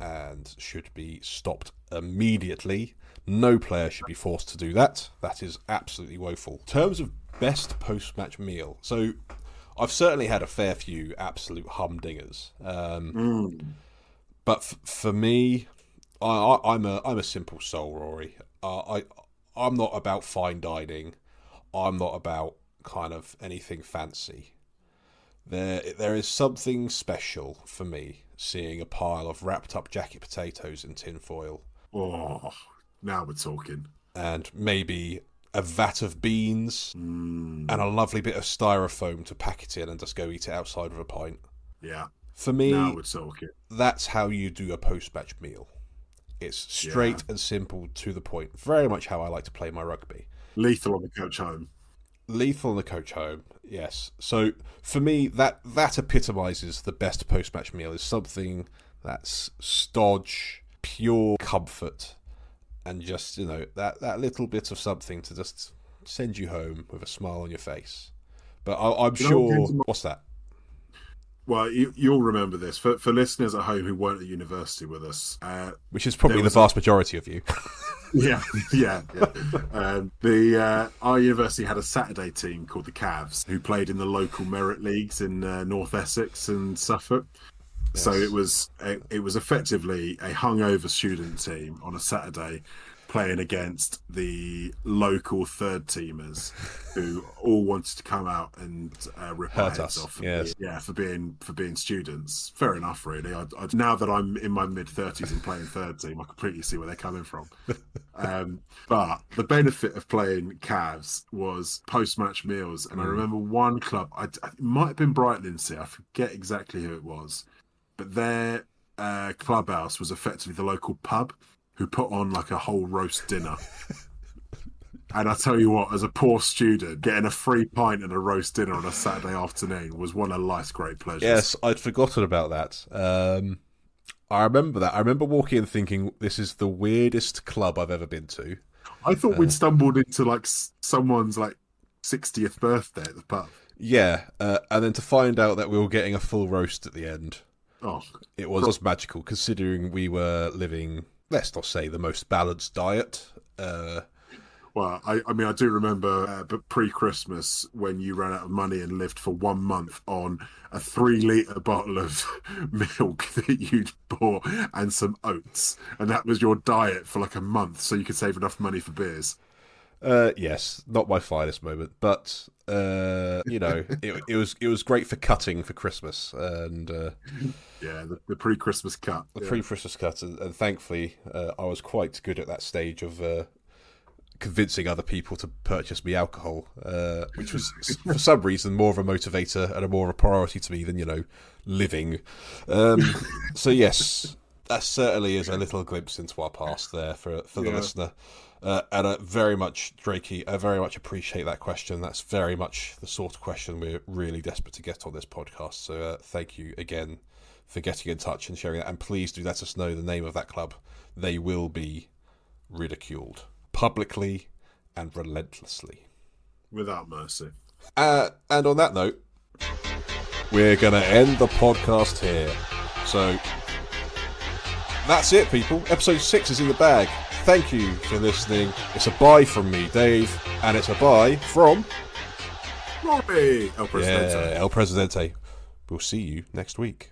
and should be stopped immediately. No player should be forced to do that. That is absolutely woeful. In terms of best post-match meal, so I've certainly had a fair few absolute humdingers. But for me, I'm a simple soul, Rory. I'm not about fine dining. I'm not about kind of anything fancy. There is something special for me seeing a pile of wrapped up jacket potatoes in tin foil. Oh, now we're talking. And maybe a vat of beans and a lovely bit of styrofoam to pack it in and just go eat it outside with a pint. Yeah. For me, now we're talking. That's how you do a post-match meal. It's straight and simple, to the point. Very much how I like to play my rugby. Lethal on the coach home. Lethal on the coach home, yes. So for me, that epitomises the best post-match meal. Is something that's stodge, pure comfort, and just, that little bit of something to just send you home with a smile on your face. But I'm sure... What's that? Well, you'll remember this. For listeners at home who weren't at university with us... which is probably the vast majority of you. Yeah. Our university had a Saturday team called the Cavs who played in the local merit leagues in North Essex and Suffolk. Yes. So it was effectively a hungover student team on a Saturday playing against the local third teamers who all wanted to come out and rip our heads off. For being students. Fair enough, really. Now that I'm in my mid-30s and playing third team, I completely see where they're coming from. But the benefit of playing Cavs was post-match meals. And I remember one club, it might have been Brighton Lindsay, I forget exactly who it was, but their clubhouse was effectively the local pub, who put on like a whole roast dinner. And I tell you what, as a poor student, getting a free pint and a roast dinner on a Saturday afternoon was one of life's great pleasures. Yes, I'd forgotten about that. I remember that. I remember walking in thinking, this is the weirdest club I've ever been to. I thought we'd stumbled into like someone's like 60th birthday at the pub. Yeah, and then to find out that we were getting a full roast at the end. Oh, it was magical, considering we were living... let's not say the most balanced diet. Well, I do remember pre-Christmas when you ran out of money and lived for 1 month on a 3-litre bottle of milk that you'd bought and some oats. And that was your diet for like a month so you could save enough money for beers. Yes, not my finest moment, but it was great for cutting for Christmas, and the pre-Christmas cut, pre-Christmas cut, and thankfully I was quite good at that stage of convincing other people to purchase me alcohol, which was for some reason more of a motivator and more of a priority to me than living. So yes, that certainly is a little glimpse into our past there for the listener. And I very much, Drakey, I very much appreciate that question. That's very much the sort of question we're really desperate to get on this podcast. So thank you again for getting in touch and sharing that. And please do let us know the name of that club. They will be ridiculed publicly and relentlessly. Without mercy. And on that note, we're going to end the podcast here. So that's it, people. Episode 6 is in the bag. Thank you for listening. It's a bye from me, Dave, and it's a bye from Robbie. El Presidente. Yeah, El Presidente. We'll see you next week.